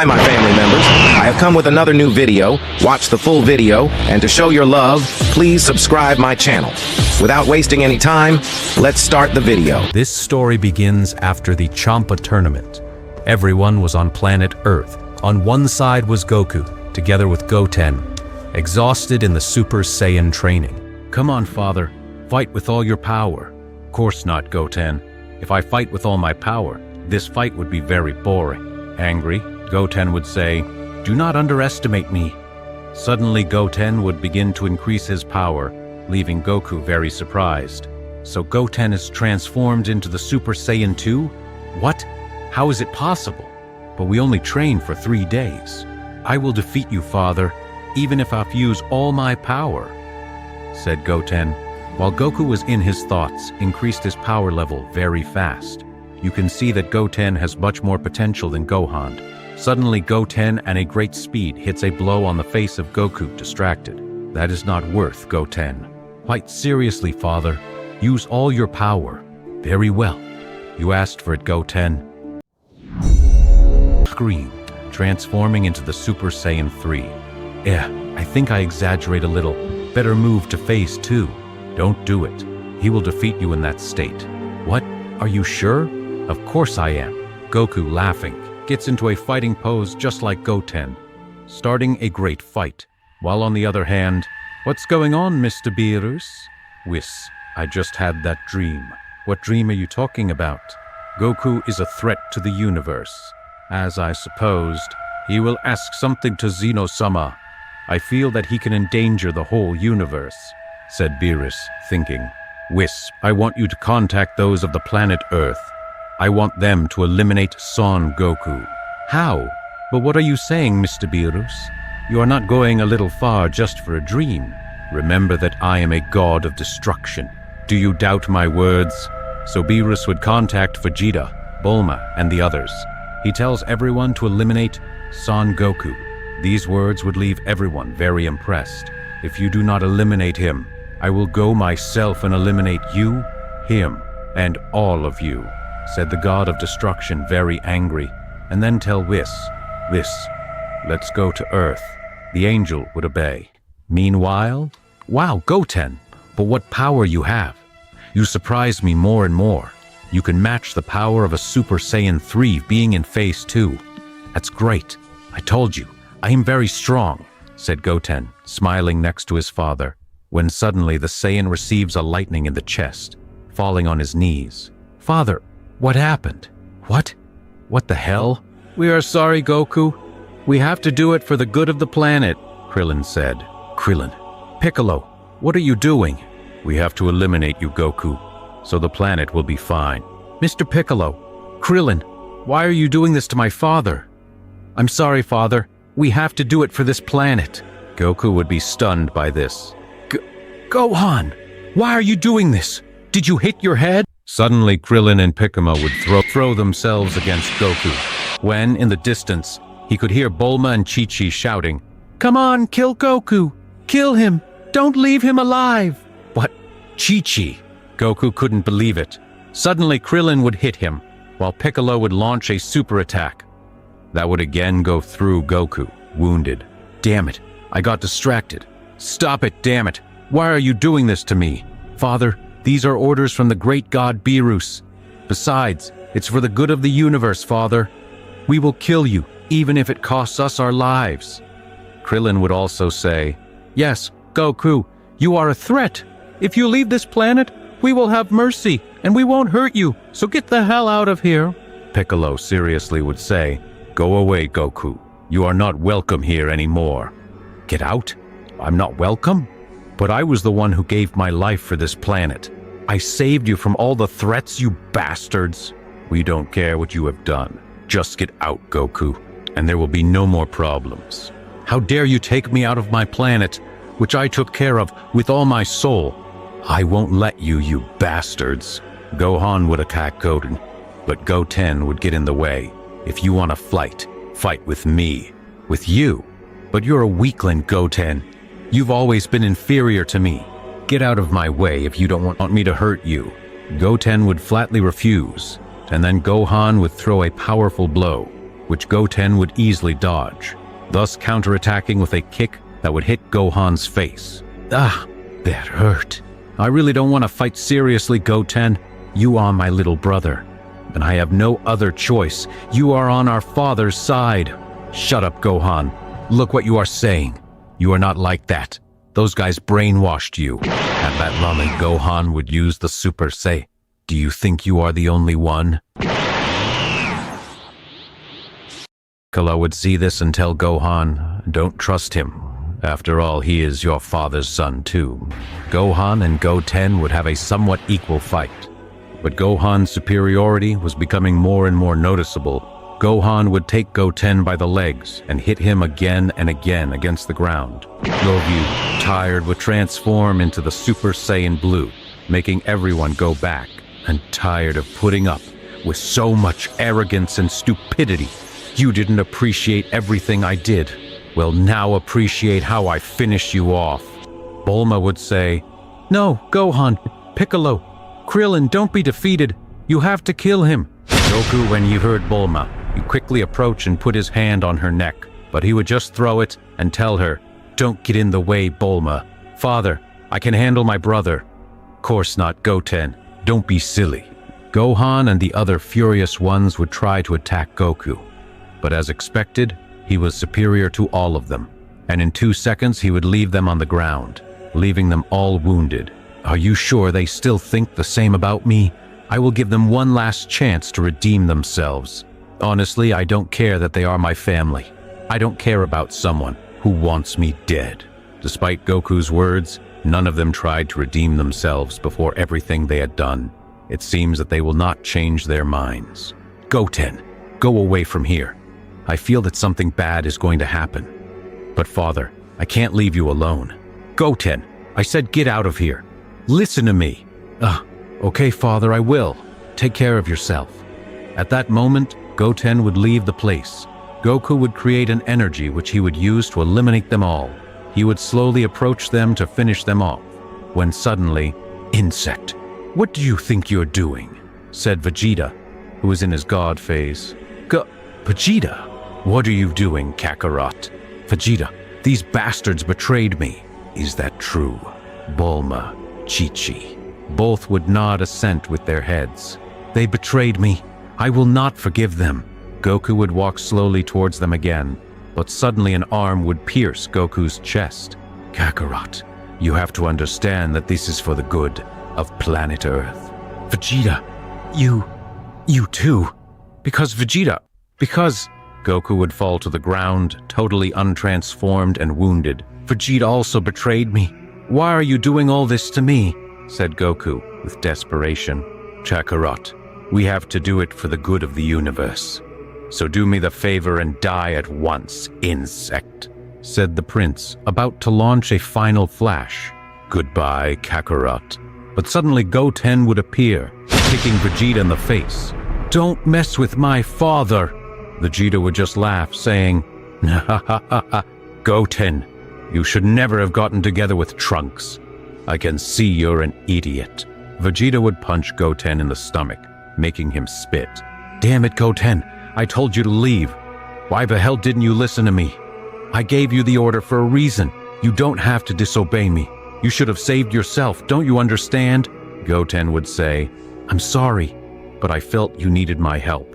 Hi, my family members. I have come with another new video. Watch the full video, and to show your love, please subscribe my channel. Without wasting any time, let's start the video. This story begins after the Champa tournament. Everyone was on planet Earth. On one side was Goku, together with Goten, exhausted in the Super Saiyan training. "Come on, father, fight with all your power." "Of course not, Goten. If I fight with all my power, this fight would be very boring." Angry, Goten would say, "Do not underestimate me." Suddenly, Goten would begin to increase his power, leaving Goku very surprised. "So Goten is transformed into the Super Saiyan 2? What? How is it possible? But we only trained for 3 days." "I will defeat you, father, even if I use all my power," said Goten. While Goku was in his thoughts, increased his power level very fast. You can see that Goten has much more potential than Gohan. Suddenly, Goten at a great speed hits a blow on the face of Goku, distracted. "That is not worth, Goten." "Quite seriously, father. Use all your power." "Very well. You asked for it, Goten." Scream, transforming into the Super Saiyan 3. I think I exaggerate a little. Better move to phase 2. Don't do it. He will defeat you in that state. "What? Are you sure?" "Of course I am." Goku, laughing, gets into a fighting pose just like Goten, starting a great fight. While on the other hand, "What's going on, Mr. Beerus?" "Whis, I just had that dream." "What dream are you talking about?" "Goku is a threat to the universe. As I supposed, he will ask something to Zeno-sama. I feel that he can endanger the whole universe," said Beerus, thinking. "Whis, I want you to contact those of the planet Earth. I want them to eliminate Son Goku." "How? But what are you saying, Mr. Beerus? You are not going a little far just for a dream. Remember that I am a god of destruction. Do you doubt my words?" So Beerus would contact Vegeta, Bulma, and the others. He tells everyone to eliminate Son Goku. These words would leave everyone very impressed. "If you do not eliminate him, I will go myself and eliminate you, him, and all of you," said the god of destruction, very angry, and then tell Whis, "Let's go to Earth." The angel would obey. Meanwhile, "Wow, Goten, but what power you have. You surprise me more and more. You can match the power of a Super Saiyan 3 being in phase 2. That's great. I told you, I am very strong," said Goten, smiling next to his father, when suddenly the Saiyan receives a lightning in the chest, falling on his knees. "Father, what happened?" "What? What the hell?" "We are sorry, Goku. We have to do it for the good of the planet," Krillin said. "Krillin, Piccolo, what are you doing?" "We have to eliminate you, Goku, so the planet will be fine." "Mr. Piccolo, Krillin, why are you doing this to my father?" "I'm sorry, father. We have to do it for this planet." Goku would be stunned by this. Gohan, why are you doing this? Did you hit your head?" Suddenly, Krillin and Piccolo would throw themselves against Goku, when, in the distance, he could hear Bulma and Chi-Chi shouting, "Come on, kill Goku! Kill him! Don't leave him alive!" "What? Chi-Chi?" Goku couldn't believe it. Suddenly, Krillin would hit him, while Piccolo would launch a super attack. That would again go through Goku, wounded. "Damn it, I got distracted. Stop it, damn it! Why are you doing this to me?" "Father, these are orders from the great god Beerus. Besides, it's for the good of the universe, father. We will kill you, even if it costs us our lives." Krillin would also say, "Yes, Goku, you are a threat. If you leave this planet, we will have mercy, and we won't hurt you, so get the hell out of here." Piccolo seriously would say, "Go away, Goku. You are not welcome here anymore." "Get out? I'm not welcome? But I was the one who gave my life for this planet. I saved you from all the threats, you bastards." "We don't care what you have done. Just get out, Goku, and there will be no more problems." "How dare you take me out of my planet, which I took care of with all my soul?" "I won't let you, you bastards." Gohan would attack Goten, but Goten would get in the way. "If you want to fight with me." "With you? But you're a weakling, Goten. You've always been inferior to me. Get out of my way if you don't want me to hurt you." Goten would flatly refuse, and then Gohan would throw a powerful blow. which Goten would easily dodge, thus counterattacking with a kick that would hit Gohan's face. Ah, that hurt. I really don't want to fight seriously, Goten. You are my little brother, and I have no other choice. You are on our father's side. Shut up, Gohan. Look what you are saying. You are not like that. Those guys brainwashed you. At that moment, Gohan would use the Super Saiyan. Do you think you are the only one? Piccolo would see this and tell Gohan, don't trust him. After all, he is your father's son too. Gohan and Goten would have a somewhat equal fight. But Gohan's superiority was becoming more and more noticeable. Gohan would take Goten by the legs and hit him again and again against the ground. Goku, tired, would transform into the Super Saiyan Blue, making everyone go back, and tired of putting up with so much arrogance and stupidity. You didn't appreciate everything I did. Well, now appreciate how I finish you off. Bulma would say, No, Gohan, Piccolo, Krillin, don't be defeated. You have to kill him. Goku, when you heard Bulma, you quickly approach and put his hand on her neck, but he would just throw it and tell her, Don't get in the way, Bulma. Father, I can handle my brother. Course not, Goten. Don't be silly. Gohan and the other furious ones would try to attack Goku, but as expected, he was superior to all of them, and in 2 seconds he would leave them on the ground, leaving them all wounded. Are you sure they still think the same about me? I will give them one last chance to redeem themselves. Honestly, I don't care that they are my family. I don't care about someone who wants me dead. Despite Goku's words, none of them tried to redeem themselves before everything they had done. It seems that they will not change their minds. Goten, go away from here. I feel that something bad is going to happen. But father, I can't leave you alone. Goten, I said get out of here. Listen to me. Okay, father, I will. Take care of yourself. At that moment, Goten would leave the place. Goku would create an energy which he would use to eliminate them all. He would slowly approach them to finish them off, when suddenly, Insect, what do you think you're doing? Said Vegeta, who was in his god phase. Vegeta, what are you doing, Kakarot? Vegeta, these bastards betrayed me. Is that true? Bulma, Chi-Chi, both would nod assent with their heads. They betrayed me. I will not forgive them. Goku would walk slowly towards them again, but suddenly an arm would pierce Goku's chest. Kakarot, you have to understand that this is for the good of planet Earth. Vegeta, you too. Because Goku would fall to the ground, totally untransformed and wounded. Vegeta also betrayed me. Why are you doing all this to me? Said Goku with desperation. Kakarot, we have to do it for the good of the universe. So do me the favor and die at once, insect, said the prince, about to launch a final flash. Goodbye, Kakarot. But suddenly Goten would appear, kicking Vegeta in the face. Don't mess with my father. Vegeta would just laugh, saying, Ha ha ha ha, Goten, you should never have gotten together with Trunks. I can see you're an idiot. Vegeta would punch Goten in the stomach, making him spit. Damn it, Goten, I told you to leave. Why the hell didn't you listen to me? I gave you the order for a reason. You don't have to disobey me. You should have saved yourself, don't you understand? Goten would say, I'm sorry, but I felt you needed my help.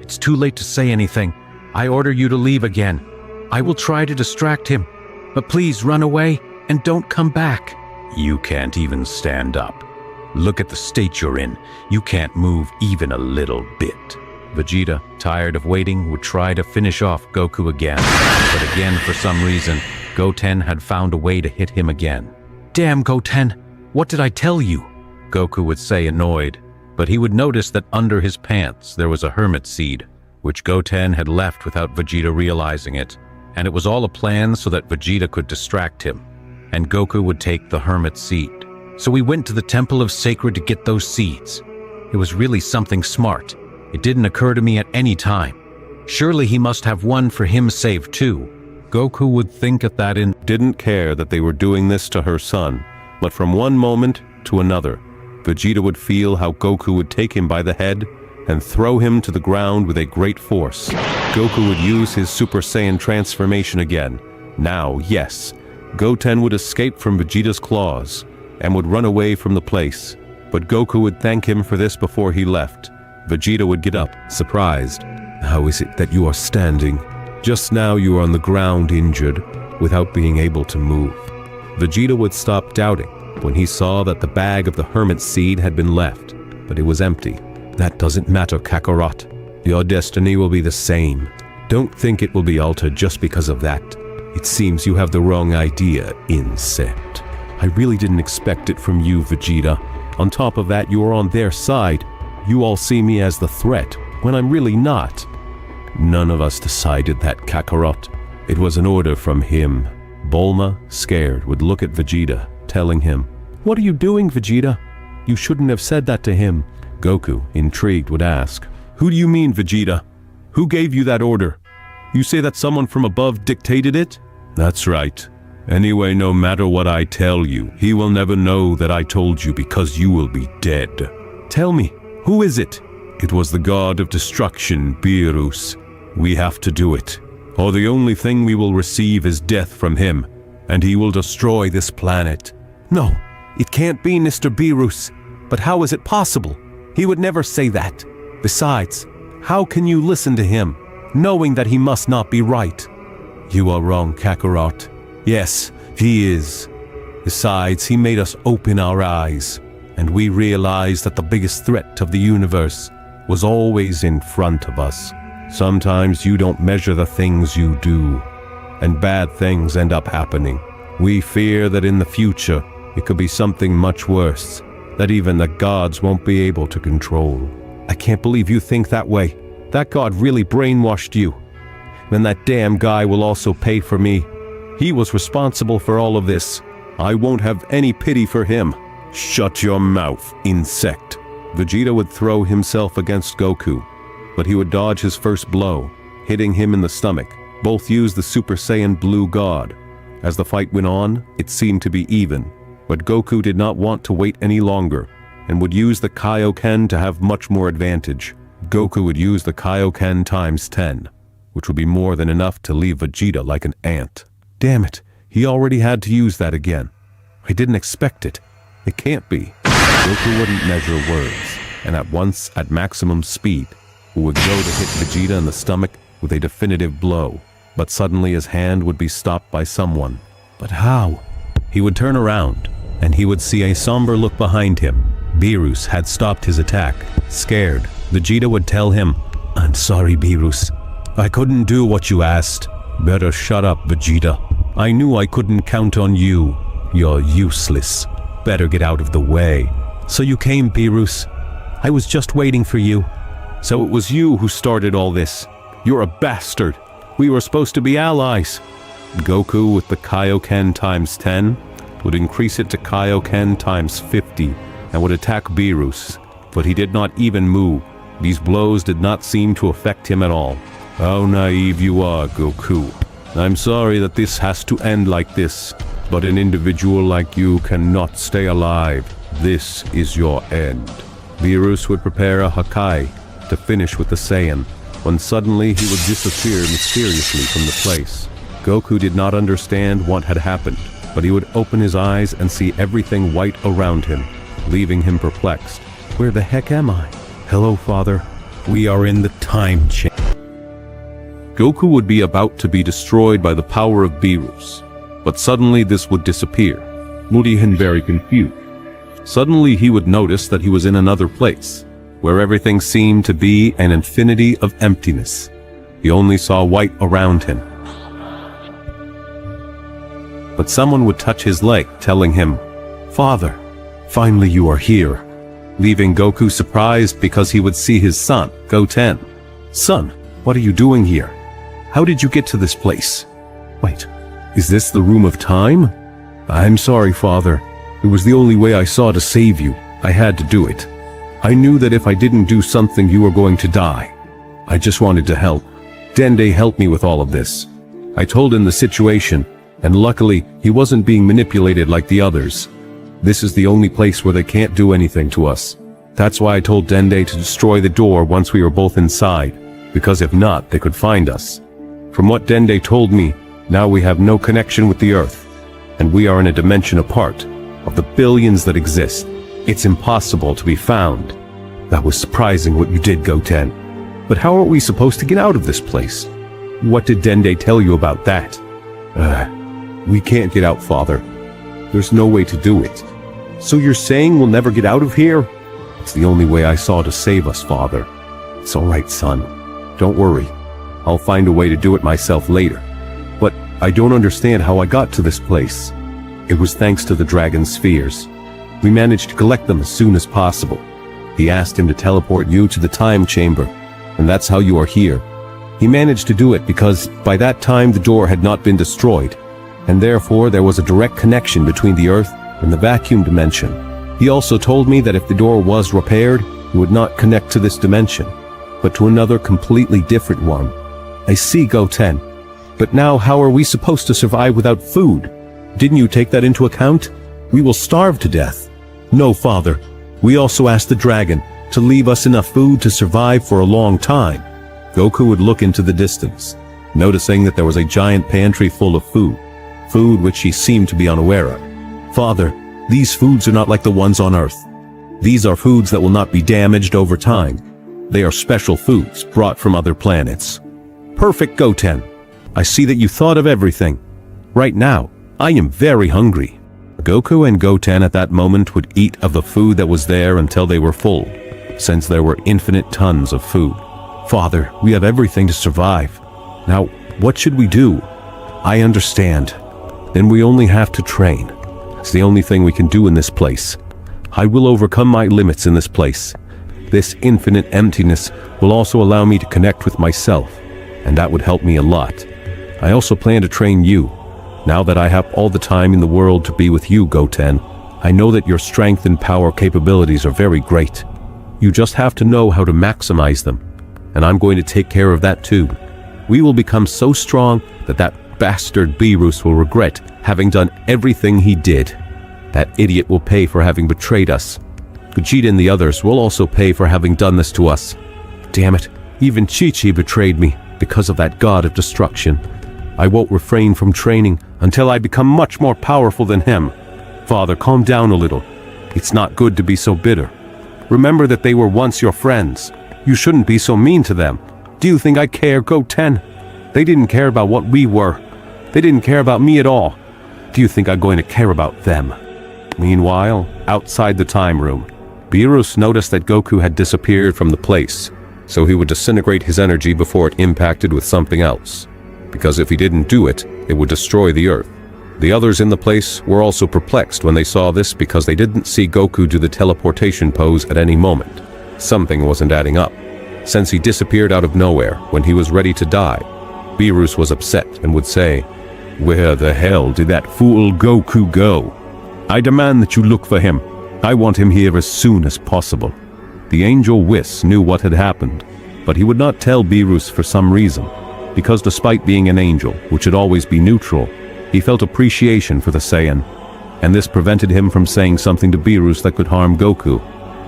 It's too late to say anything. I order you to leave again. I will try to distract him, but please run away and don't come back. You can't even stand up. Look at the state you're in. You can't move even a little bit. Vegeta, tired of waiting, would try to finish off Goku again. But again, for some reason, Goten had found a way to hit him again. Damn, Goten, what did I tell you? Goku would say, annoyed, but he would notice that under his pants there was a hermit seed, which Goten had left without Vegeta realizing it, and it was all a plan so that Vegeta could distract him, and Goku would take the hermit seed. So we went to the Temple of Sacred to get those seeds. It was really something smart. It didn't occur to me at any time. Surely he must have one for him saved too. Goku would think at that and didn't care that they were doing this to her son, but from one moment to another, Vegeta would feel how Goku would take him by the head and throw him to the ground with a great force. Goku would use his Super Saiyan transformation again. Now, yes, Goten would escape from Vegeta's claws and would run away from the place. But Goku would thank him for this before he left. Vegeta would get up, surprised. "How is it that you are standing? Just now you are on the ground injured, without being able to move." Vegeta would stop doubting when he saw that the bag of the hermit seed had been left, but it was empty. "That doesn't matter, Kakarot. Your destiny will be the same. Don't think it will be altered just because of that. It seems you have the wrong idea, insect." "I really didn't expect it from you, Vegeta. On top of that, you are on their side. You all see me as the threat, when I'm really not." "None of us decided that, Kakarot. It was an order from him." Bulma, scared, would look at Vegeta, telling him, "What are you doing, Vegeta? You shouldn't have said that to him." Goku, intrigued, would ask, "Who do you mean, Vegeta? Who gave you that order? You say that someone from above dictated it?" "That's right. Anyway, no matter what I tell you, he will never know that I told you because you will be dead." "Tell me, who is it?" "It was the god of destruction, Beerus. We have to do it, or the only thing we will receive is death from him, and he will destroy this planet." "No, it can't be Mr. Beerus. But how is it possible? He would never say that. Besides, how can you listen to him, knowing that he must not be right?" "You are wrong, Kakarot. Yes, he is. Besides, he made us open our eyes, and we realized that the biggest threat of the universe was always in front of us. Sometimes you don't measure the things you do, and bad things end up happening. We fear that in the future, it could be something much worse, that even the gods won't be able to control." "I can't believe you think that way. That god really brainwashed you. Then that damn guy will also pay for me. He was responsible for all of this. I won't have any pity for him." "Shut your mouth, insect." Vegeta would throw himself against Goku, but he would dodge his first blow, hitting him in the stomach. Both used the Super Saiyan Blue God. As the fight went on, it seemed to be even, but Goku did not want to wait any longer, and would use the Kaioken to have much more advantage. Goku would use the Kaioken times 10, which would be more than enough to leave Vegeta like an ant. Damn it, he already had to use that again. I didn't expect it. It can't be. Goku wouldn't measure words, and at once, at maximum speed, would go to hit Vegeta in the stomach with a definitive blow. But suddenly his hand would be stopped by someone. But how? He would turn around, and he would see a somber look behind him. Beerus had stopped his attack. Scared, Vegeta would tell him, "I'm sorry, Beerus. I couldn't do what you asked." "Better shut up, Vegeta. I knew I couldn't count on you. You're useless. Better get out of the way." "So you came, Beerus. I was just waiting for you." "So it was you who started all this. You're a bastard. We were supposed to be allies." Goku, with the Kaioken times 10, would increase it to Kaioken times 50 and would attack Beerus, but he did not even move. These blows did not seem to affect him at all. "How naive you are, Goku. I'm sorry that this has to end like this, but an individual like you cannot stay alive. This is your end." Beerus would prepare a Hakai to finish with the Saiyan, when suddenly he would disappear mysteriously from the place. Goku did not understand what had happened, but he would open his eyes and see everything white around him, leaving him perplexed. "Where the heck am I? Hello, Father. We are in the time chain." Goku would be about to be destroyed by the power of Beerus, but suddenly this would disappear, leaving him very confused. Suddenly he would notice that he was in another place, where everything seemed to be an infinity of emptiness. He only saw white around him. But someone would touch his leg, telling him, "Father, finally you are here," leaving Goku surprised because he would see his son, Goten. "Son, what are you doing here? How did you get to this place? Wait, is this the room of time?" "I'm sorry, Father. It was the only way I saw to save you. I had to do it. I knew that if I didn't do something you were going to die. I just wanted to help. Dende helped me with all of this. I told him the situation, and luckily he wasn't being manipulated like the others. This is the only place where they can't do anything to us. That's why I told Dende to destroy the door once we were both inside. because if not, they could find us. From what Dende told me, now we have no connection with the Earth, and we are in a dimension apart. Of the billions that exist, it's impossible to be found. That was surprising what you did, Goten. But how are we supposed to get out of this place? What did Dende tell you about that? We can't get out, Father. There's no way to do it. So you're saying we'll never get out of here? It's the only way I saw to save us, Father. It's all right, son. Don't worry. I'll find a way to do it myself later. But I don't understand how I got to this place. It was thanks to the dragon spheres. We managed to collect them as soon as possible. He asked him to teleport you to the time chamber, and that's how you are here. He managed to do it because by that time the door had not been destroyed, and therefore there was a direct connection between the Earth and the vacuum dimension. He also told me that if the door was repaired, it would not connect to this dimension, but to another completely different one. I see, Goten. But now how are we supposed to survive without food? Didn't you take that into account? We will starve to death. No, Father. We also asked the dragon to leave us enough food to survive for a long time. Goku would look into the distance, noticing that there was a giant pantry full of food which he seemed to be unaware of. Father, these foods are not like the ones on Earth. These are foods that will not be damaged over time. They are special foods brought from other planets. Perfect, Goten. I see that you thought of everything. Right now, I am very hungry. Goku and Goten at that moment would eat of the food that was there until they were full, since there were infinite tons of food. Father, we have everything to survive. Now, what should we do? I understand. Then we only have to train. It's the only thing we can do in this place. I will overcome my limits in this place. This infinite emptiness will also allow me to connect with myself, and that would help me a lot. I also plan to train you. Now that I have all the time in the world to be with you, Goten, I know that your strength and power capabilities are very great. You just have to know how to maximize them, and I'm going to take care of that too. We will become so strong that that bastard Beerus will regret having done everything he did. That idiot will pay for having betrayed us. Vegeta and the others will also pay for having done this to us. Damn it, even Chi-Chi betrayed me because of that god of destruction. I won't refrain from training until I become much more powerful than him. Father, calm down a little. It's not good to be so bitter. Remember that they were once your friends. You shouldn't be so mean to them. Do you think I care, Goten? They didn't care about what we were. They didn't care about me at all. Do you think I'm going to care about them? Meanwhile, outside the time room, Beerus noticed that Goku had disappeared from the place, so he would disintegrate his energy before it impacted with something else. Because if he didn't do it, it would destroy the Earth. The others in the place were also perplexed when they saw this because they didn't see Goku do the teleportation pose at any moment. Something wasn't adding up. Since he disappeared out of nowhere when he was ready to die, Beerus was upset and would say, "Where the hell did that fool Goku go? I demand that you look for him. I want him here as soon as possible." The angel Whis knew what had happened, but he would not tell Beerus for some reason, because despite being an angel, which should always be neutral, he felt appreciation for the Saiyan, and this prevented him from saying something to Beerus that could harm Goku,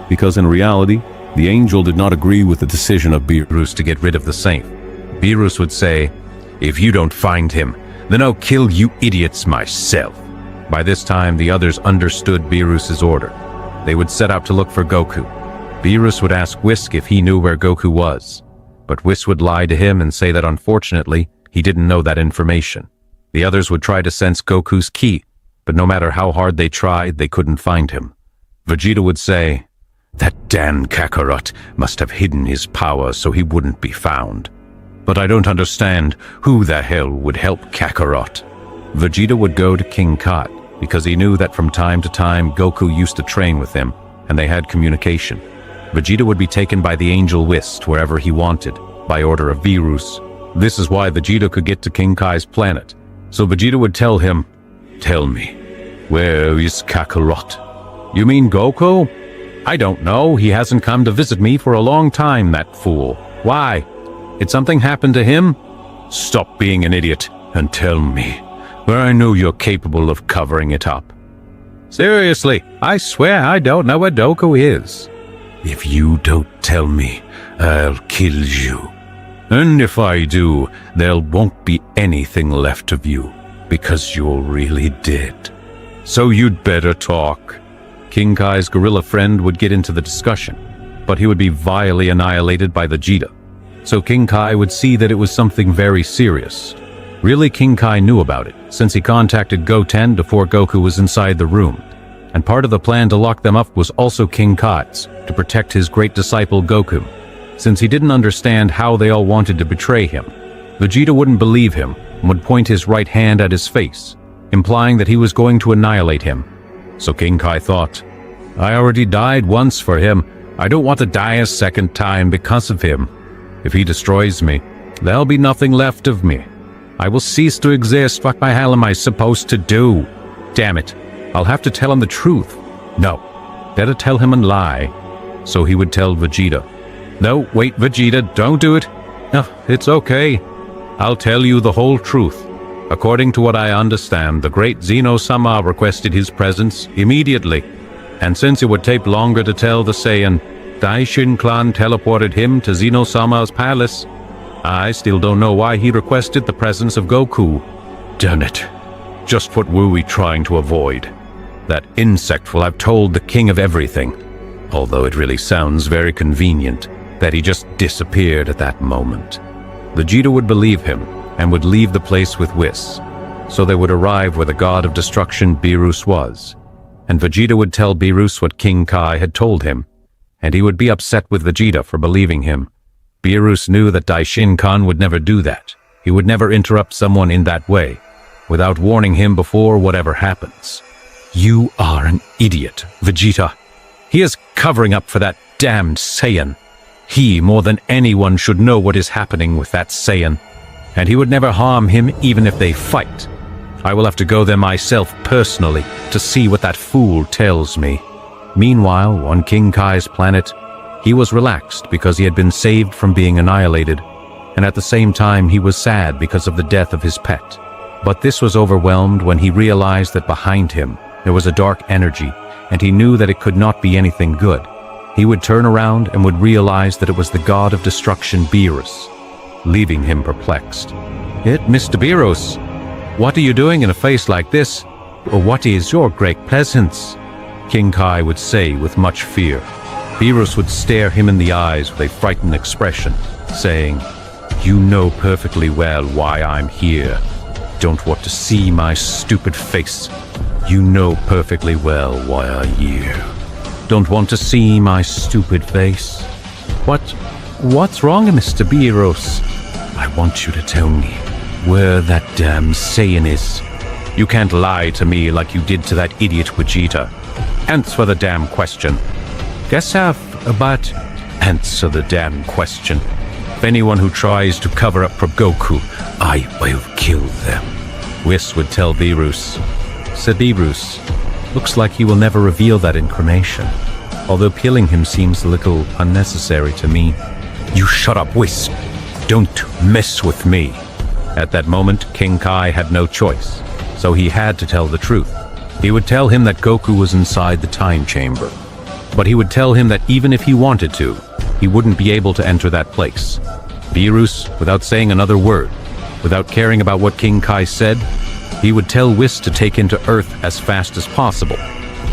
because in reality, the angel did not agree with the decision of Beerus to get rid of the Saint. Beerus would say, "If you don't find him, then I'll kill you idiots myself." By this time, the others understood Beerus's order. They would set out to look for Goku. Beerus would ask Whisk if he knew where Goku was, but Whisk would lie to him and say that unfortunately, he didn't know that information. The others would try to sense Goku's ki, but no matter how hard they tried, they couldn't find him. Vegeta would say, "That damn Kakarot must have hidden his power so he wouldn't be found. But I don't understand who the hell would help Kakarot." Vegeta would go to King Kot, because he knew that from time to time Goku used to train with him, and they had communication. Vegeta would be taken by the Angel Whis to wherever he wanted, by order of Beerus. This is why Vegeta could get to King Kai's planet. So Vegeta would tell him, "Tell me, where is Kakarot?" "You mean Goku? I don't know. He hasn't come to visit me for a long time, that fool. Why? Did something happen to him?" "Stop being an idiot and tell me, where I know you're capable of covering it up." "Seriously, I swear I don't know where Goku is." "If you don't tell me, I'll kill you." And if I do, there won't be anything left of you, because you're really dead. So you'd better talk." King Kai's gorilla friend would get into the discussion, but he would be vilely annihilated by Vegeta. So King Kai would see that it was something very serious. Really, King Kai knew about it, since he contacted Goten before Goku was inside the room. And part of the plan to lock them up was also King Kai's, to protect his great disciple Goku, since he didn't understand how they all wanted to betray him. Vegeta wouldn't believe him and would point his right hand at his face, implying that he was going to annihilate him. So King Kai thought, "I already died once for him. I don't want to die a second time because of him. If he destroys me, there'll be nothing left of me. I will cease to exist. What the hell am I supposed to do? Damn it, I'll have to tell him the truth. No, better tell him and lie." So he would tell Vegeta. "No, wait, Vegeta, don't do it. No, it's okay. I'll tell you the whole truth. According to what I understand, the great Zeno-sama requested his presence immediately. And since it would take longer to tell the Saiyan, Daishin clan teleported him to Zeno-sama's palace. I still don't know why he requested the presence of Goku. Damn it. Just what were we trying to avoid? That insect will have told the king of everything. Although it really sounds very convenient that he just disappeared at that moment." Vegeta would believe him and would leave the place with Whis. So they would arrive where the god of destruction Beerus was. And Vegeta would tell Beerus what King Kai had told him, and he would be upset with Vegeta for believing him. Beerus knew that Daishin Khan would never do that. He would never interrupt someone in that way, without warning him before whatever happens. "You are an idiot, Vegeta. He is covering up for that damned Saiyan. He, more than anyone, should know what is happening with that Saiyan, and he would never harm him even if they fight. I will have to go there myself personally to see what that fool tells me." Meanwhile, on King Kai's planet, he was relaxed because he had been saved from being annihilated, and at the same time he was sad because of the death of his pet. But this was overwhelmed when he realized that behind him there was a dark energy, and he knew that it could not be anything good. He would turn around and would realize that it was the god of destruction Beerus, leaving him perplexed. Mr. Beerus, what are you doing in a face like this? Or what is your great presence?" King Kai would say with much fear. Beerus would stare him in the eyes with a frightened expression, saying, "You know perfectly well why I'm here. Don't want to see my stupid face. You know perfectly well why I'm here. Don't want to see my stupid face. What's wrong, Mr. Beerus? I want you to tell me where that damn Saiyan is. You can't lie to me like you did to that idiot Vegeta. Answer the damn question." "Guess but answer the damn question. If anyone who tries to cover up for Goku, I will kill them." Whis would tell Beerus. Said Beerus, "Looks like he will never reveal that in cremation, although killing him seems a little unnecessary to me." "You shut up, Whis. Don't mess with me." At that moment, King Kai had no choice, so he had to tell the truth. He would tell him that Goku was inside the time chamber, but he would tell him that even if he wanted to, he wouldn't be able to enter that place. Beerus, without saying another word, without caring about what King Kai said, he would tell Whis to take him to Earth as fast as possible.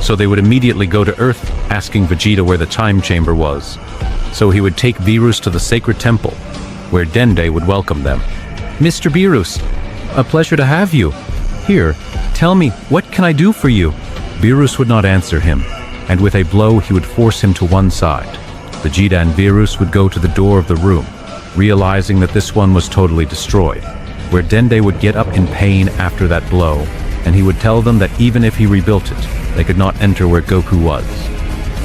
So they would immediately go to Earth, asking Vegeta where the time chamber was. So he would take Beerus to the sacred temple, where Dende would welcome them. "Mr. Beerus, a pleasure to have you. Here, tell me, what can I do for you?" Beerus would not answer him, and with a blow he would force him to one side. Vegeta and Beerus would go to the door of the room, realizing that this one was totally destroyed, where Dende would get up in pain after that blow, and he would tell them that even if he rebuilt it, they could not enter where Goku was.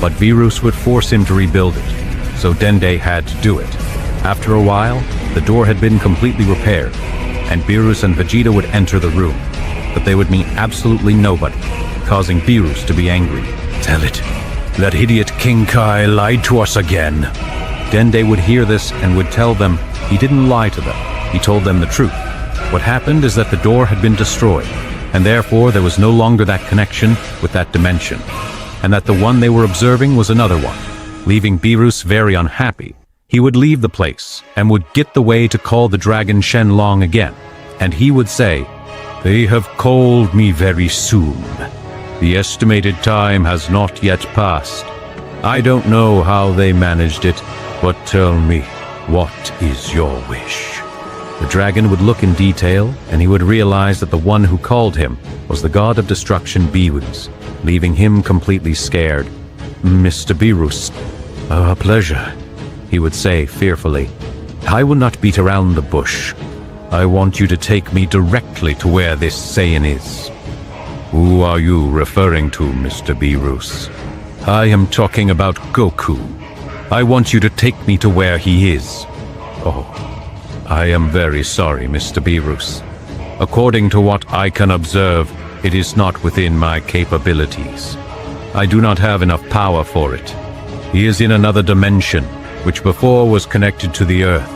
But Beerus would force him to rebuild it, so Dende had to do it. After a while, the door had been completely repaired, and Beerus and Vegeta would enter the room, but they would meet absolutely nobody, causing Beerus to be angry. "Tell it. That idiot King Kai lied to us again." Dende would hear this and would tell them he didn't lie to them. He told them the truth. What happened is that the door had been destroyed, and therefore there was no longer that connection with that dimension, and that the one they were observing was another one, leaving Beerus very unhappy, he would leave the place and would get the way to call the dragon Shenlong again. And he would say, "They have called me very soon. The estimated time has not yet passed. I don't know how they managed it, but tell me, what is your wish?" The dragon would look in detail, and he would realize that the one who called him was the god of destruction Beerus, leaving him completely scared. "Mr. Beerus, a pleasure," he would say fearfully. "I will not beat around the bush. I want you to take me directly to where this Saiyan is." "Who are you referring to, Mr. Beerus?" "I am talking about Goku. I want you to take me to where he is." "Oh, I am very sorry, Mr. Beerus. According to what I can observe, it is not within my capabilities. I do not have enough power for it. He is in another dimension, which before was connected to the Earth,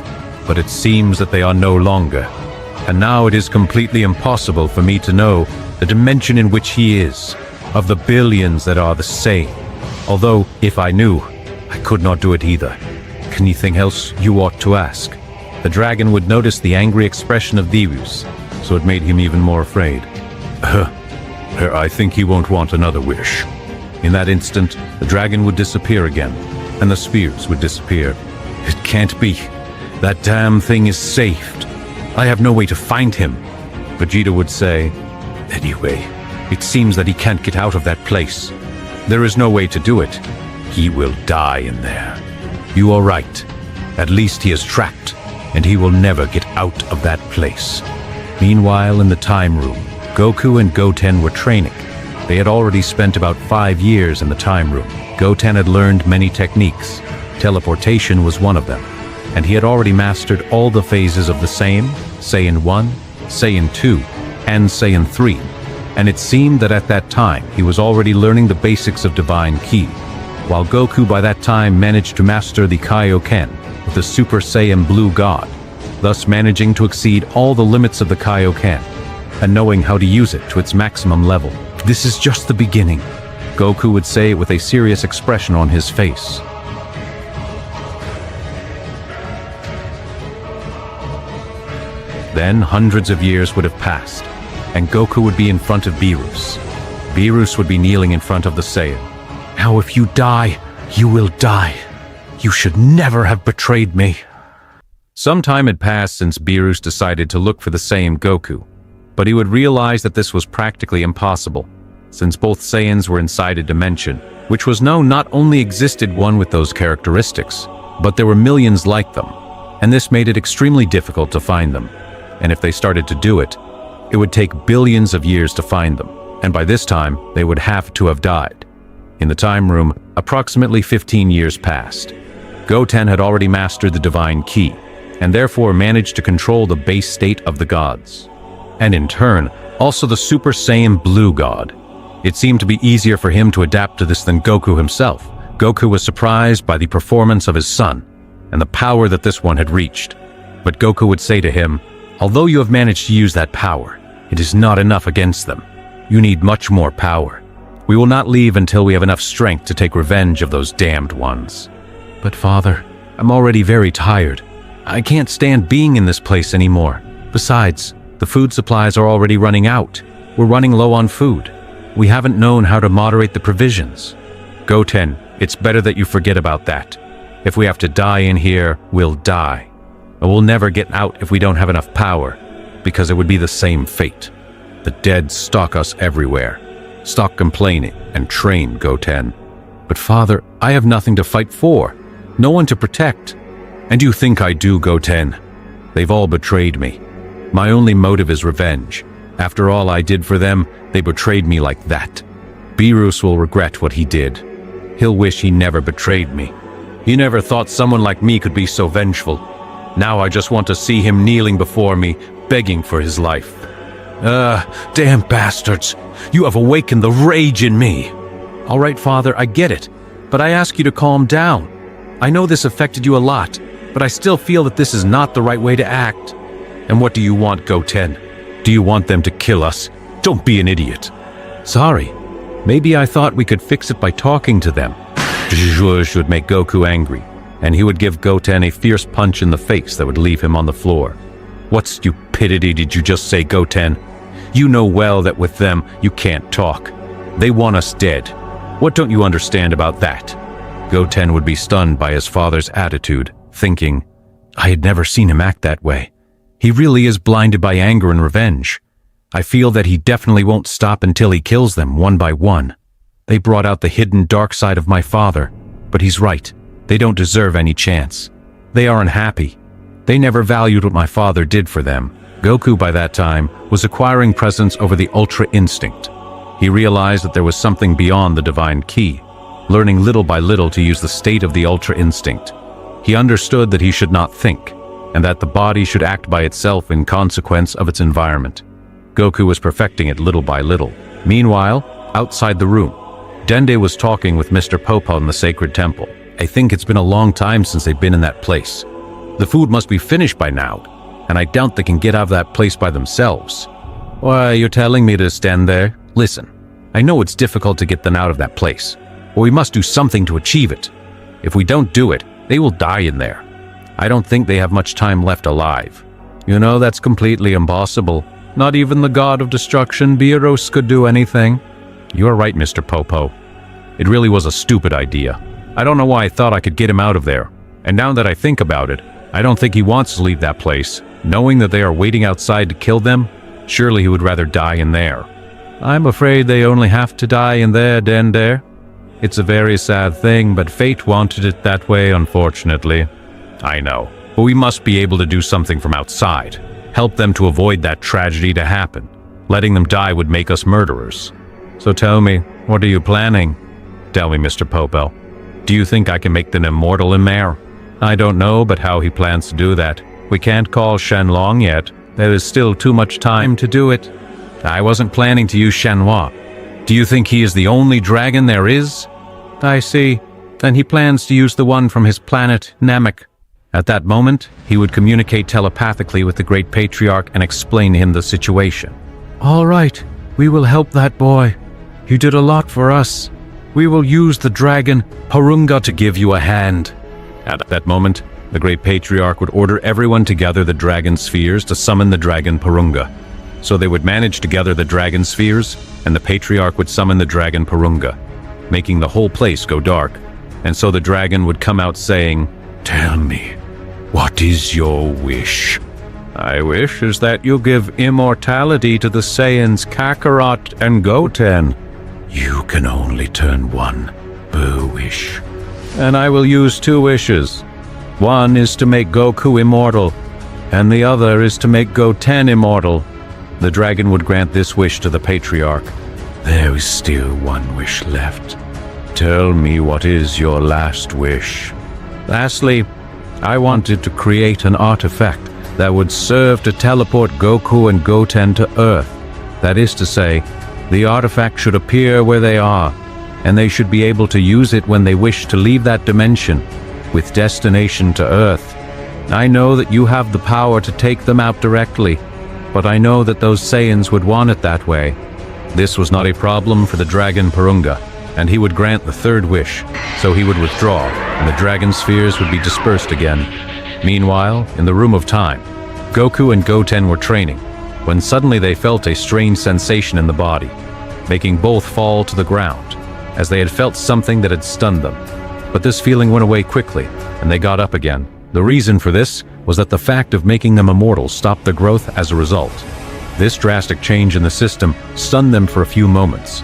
but it seems that they are no longer. And now it is completely impossible for me to know the dimension in which he is, of the billions that are the same. Although, if I knew, I could not do it either. Anything else you ought to ask?" The dragon would notice the angry expression of Beerus, so it made him even more afraid. I think he won't want another wish." In that instant, the dragon would disappear again, and the spears would disappear. "It can't be. That damn thing is saved. I have no way to find him." Vegeta would say, "Anyway, it seems that he can't get out of that place. There is no way to do it. He will die in there. You are right. At least he is trapped, and he will never get out of that place." Meanwhile, in the time room, Goku and Goten were training. They had already spent about 5 years in the time room. Goten had learned many techniques. Teleportation was one of them, and he had already mastered all the phases of the Saiyan, Saiyan 1, Saiyan 2, and Saiyan 3. And it seemed that at that time, he was already learning the basics of Divine Ki, while Goku by that time managed to master the Kaioken with the Super Saiyan Blue God, thus managing to exceed all the limits of the Kaioken, and knowing how to use it to its maximum level. "This is just the beginning," Goku would say with a serious expression on his face. Then hundreds of years would have passed, and Goku would be in front of Beerus. Beerus would be kneeling in front of the Saiyan. "Now if you die, you will die. You should never have betrayed me." Some time had passed since Beerus decided to look for the Saiyan Goku, but he would realize that this was practically impossible, since both Saiyans were inside a dimension, which was known not only existed one with those characteristics, but there were millions like them, and this made it extremely difficult to find them. And if they started to do it, it would take billions of years to find them, and by this time, they would have to have died. In the time room, approximately 15 years passed. Goten had already mastered the Divine Ki, and therefore managed to control the base state of the gods. And in turn, also the Super Saiyan Blue God. It seemed to be easier for him to adapt to this than Goku himself. Goku was surprised by the performance of his son, and the power that this one had reached. But Goku would say to him, "Although you have managed to use that power, it is not enough against them. You need much more power. We will not leave until we have enough strength to take revenge of those damned ones." "But father, I'm already very tired. I can't stand being in this place anymore. Besides, the food supplies are already running out. We're running low on food. We haven't known how to moderate the provisions." "Goten, it's better that you forget about that. If we have to die in here, we'll die. But we'll never get out if we don't have enough power, because it would be the same fate. The dead stalk us everywhere. Stop complaining and train, Goten." "But father, I have nothing to fight for. No one to protect." "And you think I do, Goten? They've all betrayed me. My only motive is revenge. After all I did for them, they betrayed me like that. Beerus will regret what he did. He'll wish he never betrayed me. He never thought someone like me could be so vengeful. Now I just want to see him kneeling before me, begging for his life. Damn bastards! You have awakened the rage in me." "All right, father, I get it, but I ask you to calm down. I know this affected you a lot, but I still feel that this is not the right way to act." "And what do you want, Goten? Do you want them to kill us? Don't be an idiot." "Sorry. Maybe I thought we could fix it by talking to them." Zhuge would make Goku angry, and he would give Goten a fierce punch in the face that would leave him on the floor. What stupidity did you just say, Goten? You know well that with them, you can't talk. They want us dead. What don't you understand about that? Goten would be stunned by his father's attitude, thinking, I had never seen him act that way. He really is blinded by anger and revenge. I feel that he definitely won't stop until he kills them one by one. They brought out the hidden dark side of my father, but he's right. They don't deserve any chance. They are unhappy. They never valued what my father did for them. Goku, by that time, was acquiring presence over the Ultra Instinct. He realized that there was something beyond the Divine Key, learning little by little to use the state of the Ultra Instinct. He understood that he should not think, and that the body should act by itself in consequence of its environment. Goku was perfecting it little by little. Meanwhile, outside the room, Dende was talking with Mr. Popo in the sacred temple. I think it's been a long time since they've been in that place. The food must be finished by now, and I doubt they can get out of that place by themselves. Why, you're telling me to stand there? Listen, I know it's difficult to get them out of that place, but we must do something to achieve it. If we don't do it, they will die in there. I don't think they have much time left alive. You know, that's completely impossible. Not even the god of destruction, Beerus, could do anything. You're right, Mr. Popo. It really was a stupid idea. I don't know why I thought I could get him out of there. And now that I think about it, I don't think he wants to leave that place. Knowing that they are waiting outside to kill them, surely he would rather die in there. I'm afraid they only have to die in there, Dende. It's a very sad thing, but fate wanted it that way, unfortunately. I know, but we must be able to do something from outside. Help them to avoid that tragedy to happen. Letting them die would make us murderers. So tell me, what are you planning? Tell me, Mr. Popo. Do you think I can make them immortal in there? I don't know, but how he plans to do that. We can't call Shenlong yet. There is still too much time to do it. I wasn't planning to use Shenhua. Do you think he is the only dragon there is? I see. Then he plans to use the one from his planet, Namek. At that moment, he would communicate telepathically with the Great Patriarch and explain to him the situation. All right, we will help that boy. You did a lot for us. We will use the dragon, Porunga, to give you a hand. At that moment, the Great Patriarch would order everyone to gather the dragon spheres to summon the dragon Porunga. So they would manage to gather the dragon spheres, and the Patriarch would summon the dragon Porunga, making the whole place go dark. And so the dragon would come out saying, Tell me, what is your wish? My wish is that you give immortality to the Saiyans Kakarot and Goten. You can only turn one per wish. And I will use two wishes. One is to make Goku immortal, and the other is to make Goten immortal. The dragon would grant this wish to the Patriarch. There is still one wish left. Tell me, what is your last wish? Lastly, I wanted to create an artifact that would serve to teleport Goku and Goten to Earth. That is to say, the artifact should appear where they are, and they should be able to use it when they wish to leave that dimension, with destination to Earth. I know that you have the power to take them out directly, but I know that those Saiyans would want it that way. This was not a problem for the dragon Porunga, and he would grant the third wish, so he would withdraw, and the dragon spheres would be dispersed again. Meanwhile, in the Room of Time, Goku and Goten were training, when suddenly they felt a strange sensation in the body, making both fall to the ground, as they had felt something that had stunned them. But this feeling went away quickly, and they got up again. The reason for this was that the fact of making them immortal stopped their growth as a result. This drastic change in the system stunned them for a few moments,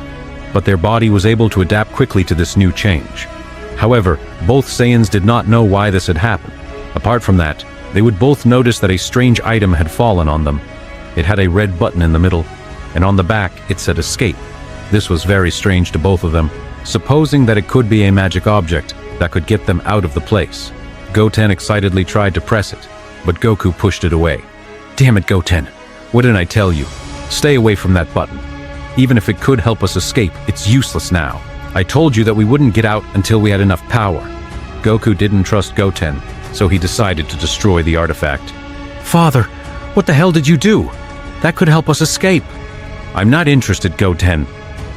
but their body was able to adapt quickly to this new change. However, both Saiyans did not know why this had happened. Apart from that, they would both notice that a strange item had fallen on them. It had a red button in the middle, and on the back it said escape. This was very strange to both of them, supposing that it could be a magic object that could get them out of the place. Goten excitedly tried to press it, but Goku pushed it away. Damn it, Goten! What didn't I tell you? Stay away from that button. Even if it could help us escape, it's useless now. I told you that we wouldn't get out until we had enough power. Goku didn't trust Goten, so he decided to destroy the artifact. Father, what the hell did you do? That could help us escape. I'm not interested, Goten.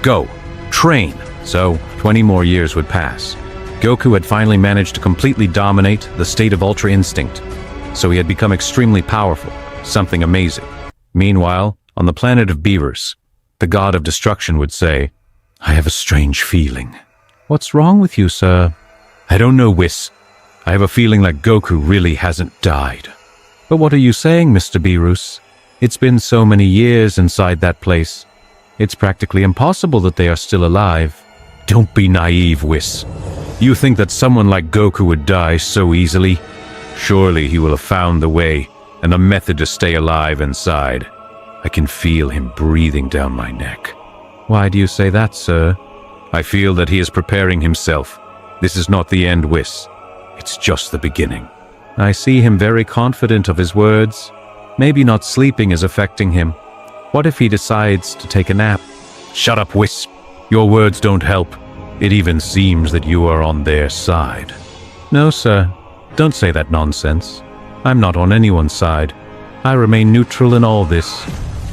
Go. Train. So, 20 more years would pass. Goku had finally managed to completely dominate the state of Ultra Instinct, so he had become extremely powerful, something amazing. Meanwhile, on the planet of Beerus, the god of destruction would say, "I have a strange feeling." "What's wrong with you, sir?" "I don't know, Whis. I have a feeling like Goku really hasn't died." "But what are you saying, Mr. Beerus? It's been so many years inside that place. It's practically impossible that they are still alive." "Don't be naive, Whis. You think that someone like Goku would die so easily? Surely he will have found the way and a method to stay alive inside. I can feel him breathing down my neck." "Why do you say that, sir?" "I feel that he is preparing himself. This is not the end, Whis. It's just the beginning." "I see him very confident of his words. Maybe not sleeping is affecting him. What if he decides to take a nap?" "Shut up, Whis. Your words don't help. It even seems that you are on their side." "No, sir. Don't say that nonsense. I'm not on anyone's side. I remain neutral in all this."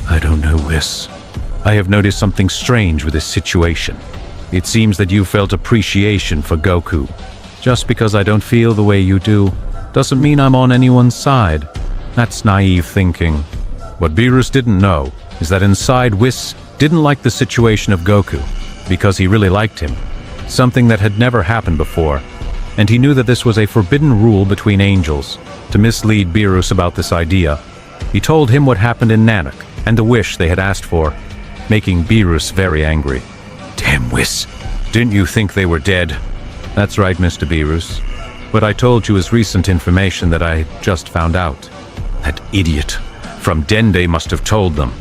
"I don't know, Whis. I have noticed something strange with this situation. It seems that you felt appreciation for Goku. Just because I don't feel the way you do, doesn't mean I'm on anyone's side. That's naive thinking." What Beerus didn't know is that inside Whis didn't like the situation of Goku, because he really liked him, something that had never happened before, and he knew that this was a forbidden rule between angels, to mislead Beerus about this idea. He told him what happened in Nanak and the wish they had asked for, making Beerus very angry. "Damn Whis, didn't you think they were dead?" "That's right, Mr. Beerus. But I told you as recent information that I just found out." "That idiot from Dende must have told them.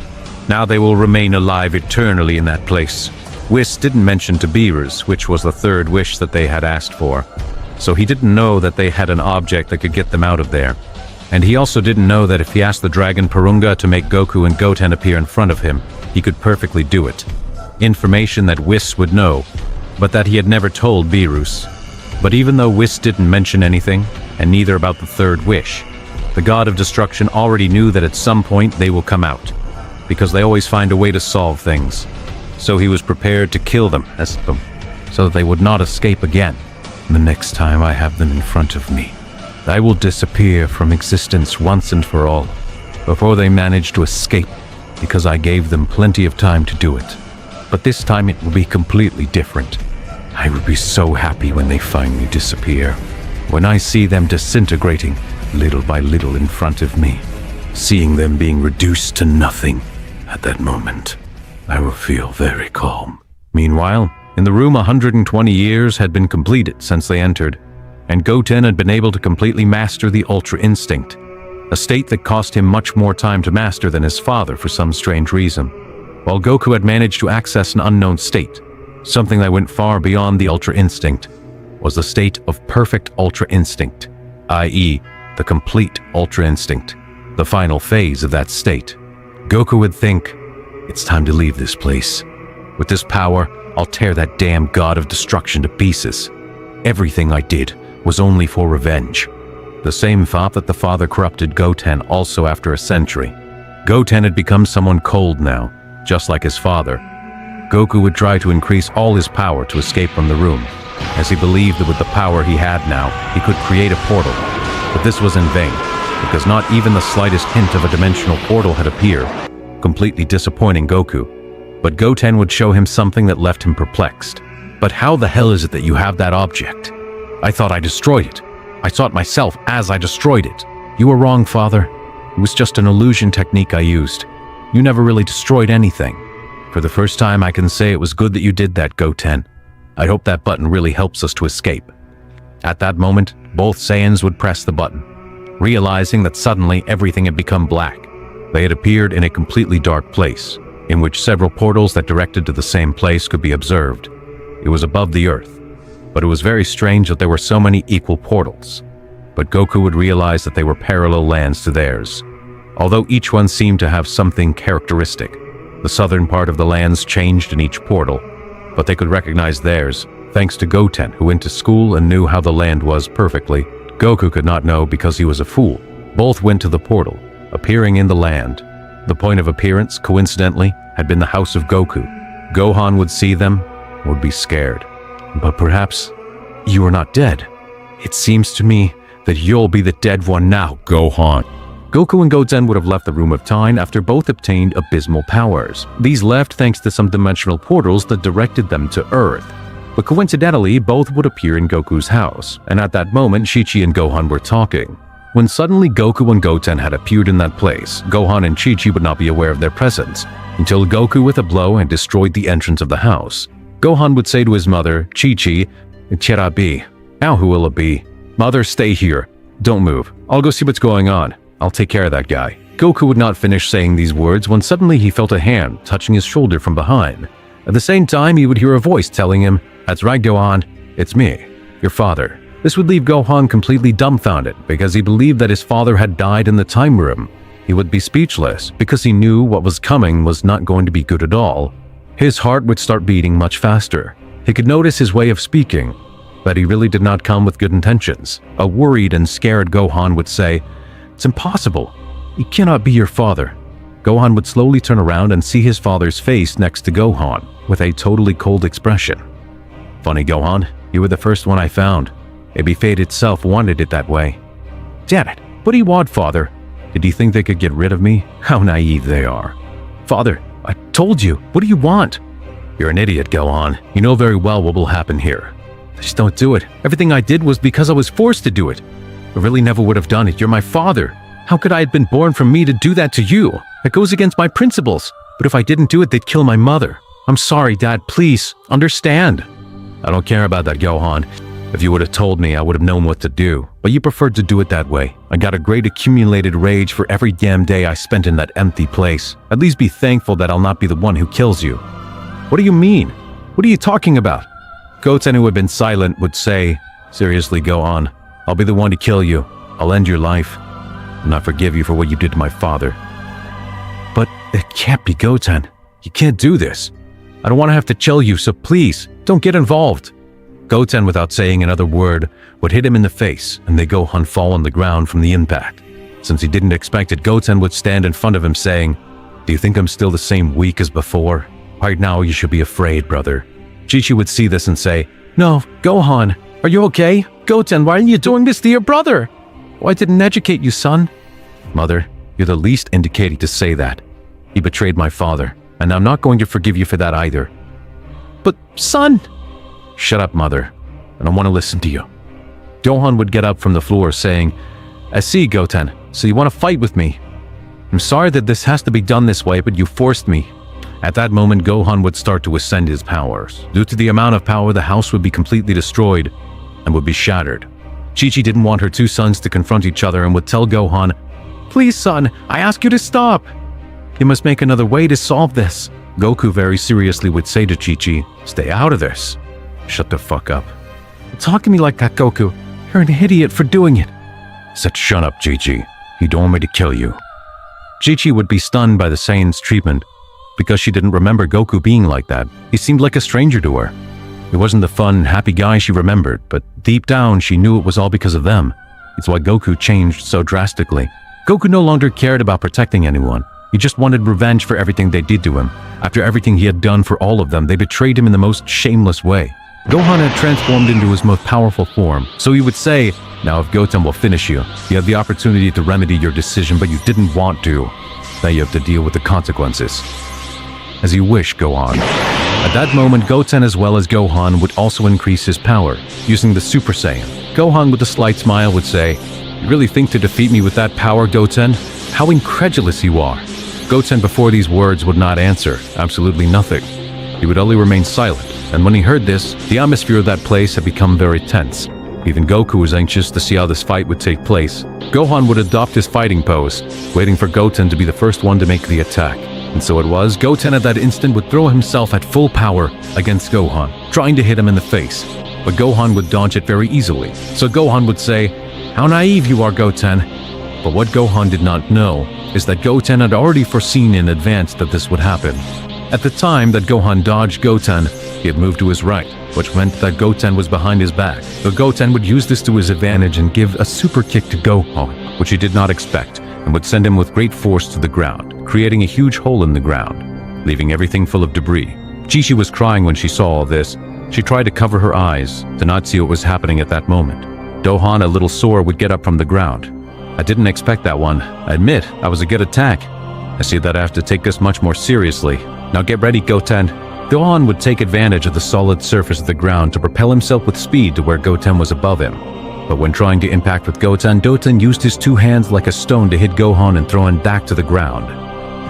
Now they will remain alive eternally in that place." Whis didn't mention to Beerus which was the third wish that they had asked for, so he didn't know that they had an object that could get them out of there. And he also didn't know that if he asked the dragon Purunga to make Goku and Goten appear in front of him, he could perfectly do it. Information that Whis would know, but that he had never told Beerus. But even though Whis didn't mention anything, and neither about the third wish, the god of destruction already knew that at some point they will come out, because they always find a way to solve things. So he was prepared to kill them, so that they would not escape again. "The next time I have them in front of me, I will disappear from existence once and for all, before they manage to escape, because I gave them plenty of time to do it. But this time it will be completely different. I will be so happy when they finally disappear, when I see them disintegrating little by little in front of me, seeing them being reduced to nothing. At that moment, I will feel very calm." Meanwhile, in the room 120 years had been completed since they entered, and Goten had been able to completely master the Ultra Instinct, a state that cost him much more time to master than his father for some strange reason. While Goku had managed to access an unknown state, something that went far beyond the Ultra Instinct, was the state of perfect Ultra Instinct, i.e., the complete Ultra Instinct, the final phase of that state. Goku would think, "It's time to leave this place. With this power, I'll tear that damn god of destruction to pieces. Everything I did was only for revenge." The same thought that the father corrupted Goten also after a century. Goten had become someone cold now, just like his father. Goku would try to increase all his power to escape from the room, as he believed that with the power he had now, he could create a portal. But this was in vain, because not even the slightest hint of a dimensional portal had appeared, completely disappointing Goku. But Goten would show him something that left him perplexed. "But how the hell is it that you have that object? I thought I destroyed it. I saw it myself as I destroyed it." "You were wrong, father. It was just an illusion technique I used. You never really destroyed anything. For the first time, I can say it was good that you did that, Goten. I hope that button really helps us to escape." At that moment, both Saiyans would press the button, realizing that suddenly everything had become black. They had appeared in a completely dark place, in which several portals that directed to the same place could be observed. It was above the earth, but it was very strange that there were so many equal portals. But Goku would realize that they were parallel lands to theirs. Although each one seemed to have something characteristic, the southern part of the lands changed in each portal, but they could recognize theirs, thanks to Goten, who went to school and knew how the land was perfectly. Goku could not know because he was a fool. Both went to the portal, appearing in the land. The point of appearance, coincidentally, had been the house of Goku. Gohan would see them, would be scared. But perhaps You are not dead. It seems to me that you'll be the dead one now, Gohan. Goku and Goten would have left the Room of Time after both obtained abysmal powers. These left thanks to some dimensional portals that directed them to Earth. But coincidentally, both would appear in Goku's house, and at that moment, Chi-Chi and Gohan were talking. When suddenly Goku and Goten had appeared in that place, Gohan and Chi-Chi would not be aware of their presence, until Goku with a blow had destroyed the entrance of the house. Gohan would say to his mother, Chi-Chi, "Chera be. Now who will it be? Mother, stay here. Don't move. I'll go see what's going on. I'll take care of that guy." Goku would not finish saying these words when suddenly he felt a hand touching his shoulder from behind. At the same time, he would hear a voice telling him, "That's right, Gohan. It's me, your father." This would leave Gohan completely dumbfounded because he believed that his father had died in the time room. He would be speechless because he knew what was coming was not going to be good at all. His heart would start beating much faster. He could notice his way of speaking, but he really did not come with good intentions. A worried and scared Gohan would say, "It's impossible. He cannot be your father." Gohan would slowly turn around and see his father's face next to Gohan, with a totally cold expression. "Funny, Gohan, you were the first one I found. Maybe fate itself wanted it that way." "Damn it, what do you want, father? Did you think they could get rid of me? How naive they are." "Father, I told you, what do you want?" "You're an idiot, Gohan. You know very well what will happen here." "Just don't do it. Everything I did was because I was forced to do it. I really never would have done it. You're my father. How could I have been born from me to do that to you? It goes against my principles. But if I didn't do it, they'd kill my mother. I'm sorry, Dad. Please, understand." "I don't care about that, Gohan. If you would have told me, I would have known what to do. But you preferred to do it that way. I got a great accumulated rage for every damn day I spent in that empty place. At least be thankful that I'll not be the one who kills you." "What do you mean? What are you talking about?" Goten, who had been silent, would say, "Seriously, Gohan, I'll be the one to kill you. I'll end your life. And I forgive you for what you did to my father." "But it can't be, Goten. You can't do this. I don't want to have to kill you, so please, don't get involved." Goten, without saying another word, would hit him in the face, and they Gohan fall on the ground from the impact. Since he didn't expect it, Goten would stand in front of him saying, "Do you think I'm still the same weak as before? Right now you should be afraid, brother." Chi-Chi would see this and say, "No, Gohan, are you okay? Goten, why are you doing this to your brother? Why didn't educate you, son?" "Mother, you're the least indicated to say that. He betrayed my father, and I'm not going to forgive you for that either." "But, son..." "Shut up, Mother. I don't want to listen to you." Gohan would get up from the floor saying, "I see, Goten, so you want to fight with me. I'm sorry that this has to be done this way, but you forced me." At that moment, Gohan would start to ascend his powers. Due to the amount of power, the house would be completely destroyed and would be shattered. Chi-Chi didn't want her two sons to confront each other and would tell Gohan, "Please, son, I ask you to stop. You must make another way to solve this." Goku very seriously would say to Chi-Chi, "Stay out of this." "Shut the fuck up." "Don't talk to me like that, Goku. You're an idiot for doing it." I said, "Shut up, Chi-Chi. You don't want me to kill you." Chi-Chi would be stunned by the Saiyan's treatment because she didn't remember Goku being like that. He seemed like a stranger to her. He wasn't the fun, happy guy she remembered, but deep down she knew it was all because of them. It's why Goku changed so drastically. Goku no longer cared about protecting anyone. He just wanted revenge for everything they did to him. After everything he had done for all of them, they betrayed him in the most shameless way. Gohan had transformed into his most powerful form, so he would say, "Now if Goten will finish you, you had the opportunity to remedy your decision, but you didn't want to. Now you have to deal with the consequences." "As you wish, Gohan." At that moment, Goten as well as Gohan would also increase his power, using the Super Saiyan. Gohan with a slight smile would say, "You really think to defeat me with that power, Goten? How incredulous you are." Goten before these words would not answer, absolutely nothing. He would only remain silent, and when he heard this, the atmosphere of that place had become very tense. Even Goku was anxious to see how this fight would take place. Gohan would adopt his fighting pose, waiting for Goten to be the first one to make the attack. And so it was, Goten at that instant would throw himself at full power against Gohan, trying to hit him in the face. But Gohan would dodge it very easily. So Gohan would say, "How naive you are, Goten." But what Gohan did not know is that Goten had already foreseen in advance that this would happen. At the time that Gohan dodged Goten, he had moved to his right, which meant that Goten was behind his back. So Goten would use this to his advantage and give a super kick to Gohan, which he did not expect, and would send him with great force to the ground, creating a huge hole in the ground, leaving everything full of debris. Chi-Chi was crying when she saw all this, She tried to cover her eyes, to not see what was happening at that moment. Gohan, a little sore, would get up from the ground. I didn't expect that one. I admit, that was a good attack. I see that I have to take this much more seriously. Now get ready, Goten. Gohan would take advantage of the solid surface of the ground to propel himself with speed to where Goten was above him. But when trying to impact with Goten, Goten used his two hands like a stone to hit Gohan and throw him back to the ground.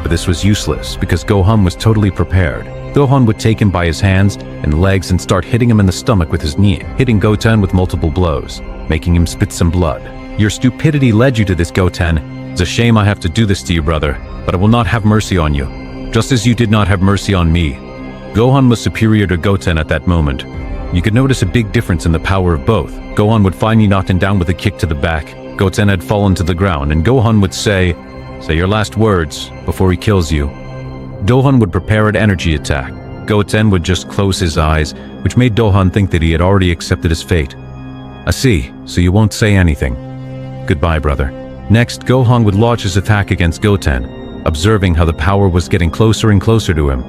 But this was useless because Gohan was totally prepared. Gohan would take him by his hands and legs and start hitting him in the stomach with his knee, hitting Goten with multiple blows, making him spit some blood. Your stupidity led you to this, Goten. It's a shame I have to do this to you, brother, but I will not have mercy on you, just as you did not have mercy on me. Gohan was superior to Goten at that moment. You could notice a big difference in the power of both. Gohan would finally knock him down with a kick to the back. Goten had fallen to the ground, and Gohan would say your last words before he kills you. Gohan would prepare an energy attack. Goten would just close his eyes, which made Gohan think that he had already accepted his fate. I see, so you won't say anything. Goodbye, brother. Next, Gohan would launch his attack against Goten, observing how the power was getting closer and closer to him.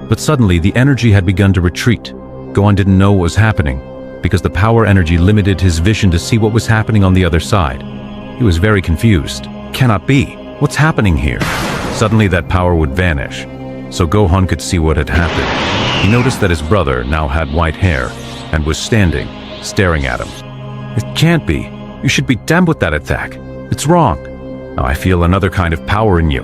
But suddenly, the energy had begun to retreat. Gohan didn't know what was happening, because the power energy limited his vision to see what was happening on the other side. He was very confused. Cannot be. What's happening here? Suddenly, that power would vanish, so Gohan could see what had happened. He noticed that his brother now had white hair and was standing, staring at him. It can't be. You should be done with that attack. It's wrong. Now I feel another kind of power in you.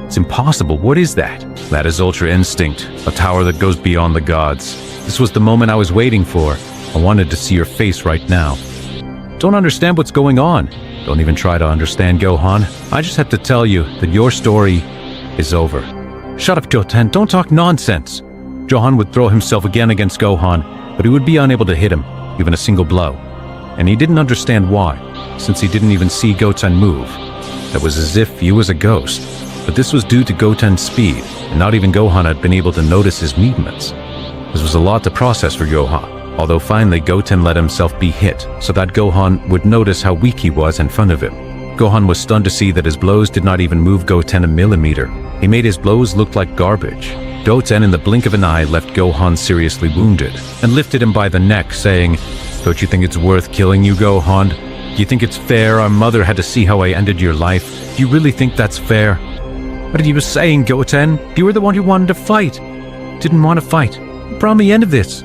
It's impossible. What is that? That is Ultra Instinct, a power that goes beyond the gods. This was the moment I was waiting for. I wanted to see your face right now. Don't understand what's going on. Don't even try to understand, Gohan. I just have to tell you that your story is over. Shut up, Goten. Don't talk nonsense. Gohan would throw himself again against Gohan, but he would be unable to hit him, even a single blow. And he didn't understand why, since he didn't even see Goten move. It was as if he was a ghost. But this was due to Goten's speed, and not even Gohan had been able to notice his movements. This was a lot to process for Gohan, although finally Goten let himself be hit, so that Gohan would notice how weak he was in front of him. Gohan was stunned to see that his blows did not even move Goten a millimeter. He made his blows look like garbage. Goten, in the blink of an eye, left Gohan seriously wounded, and lifted him by the neck, saying, "Don't you think it's worth killing you, Gohan? Do you think it's fair our mother had to see how I ended your life? Do you really think that's fair?" What are you saying, Goten? You were the one who wanted to fight. Didn't want to fight. You brought me into this.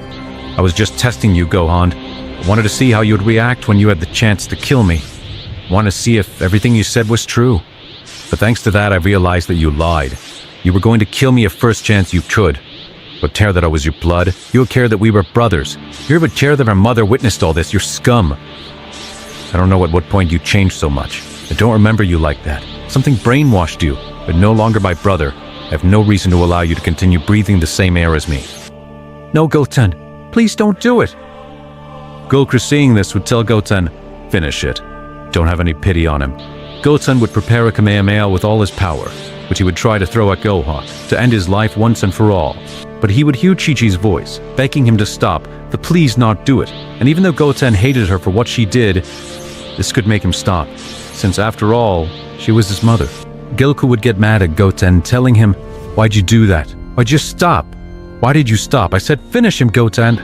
I was just testing you, Gohan. I wanted to see how you would react when you had the chance to kill me. I wanted to see if everything you said was true. But thanks to that, I realized that you lied. You were going to kill me at first chance you could. You would care that I was your blood. You would care that we were brothers. You would care that our mother witnessed all this. You're scum. I don't know at what point you changed so much. I don't remember you like that. Something brainwashed you, but no longer my brother. I have no reason to allow you to continue breathing the same air as me. No, Goten. Please don't do it. Goku, seeing this, would tell Goten, "Finish it. Don't have any pity on him." Goten would prepare a Kamehameha with all his power, which he would try to throw at Gohan, to end his life once and for all. But he would hear Chi-Chi's voice, begging him to stop, to please not do it. And even though Goten hated her for what she did, this could make him stop, since after all, she was his mother. Goku would get mad at Goten, telling him, "Why'd you do that? Why'd you stop? Why did you stop? I said finish him, Goten."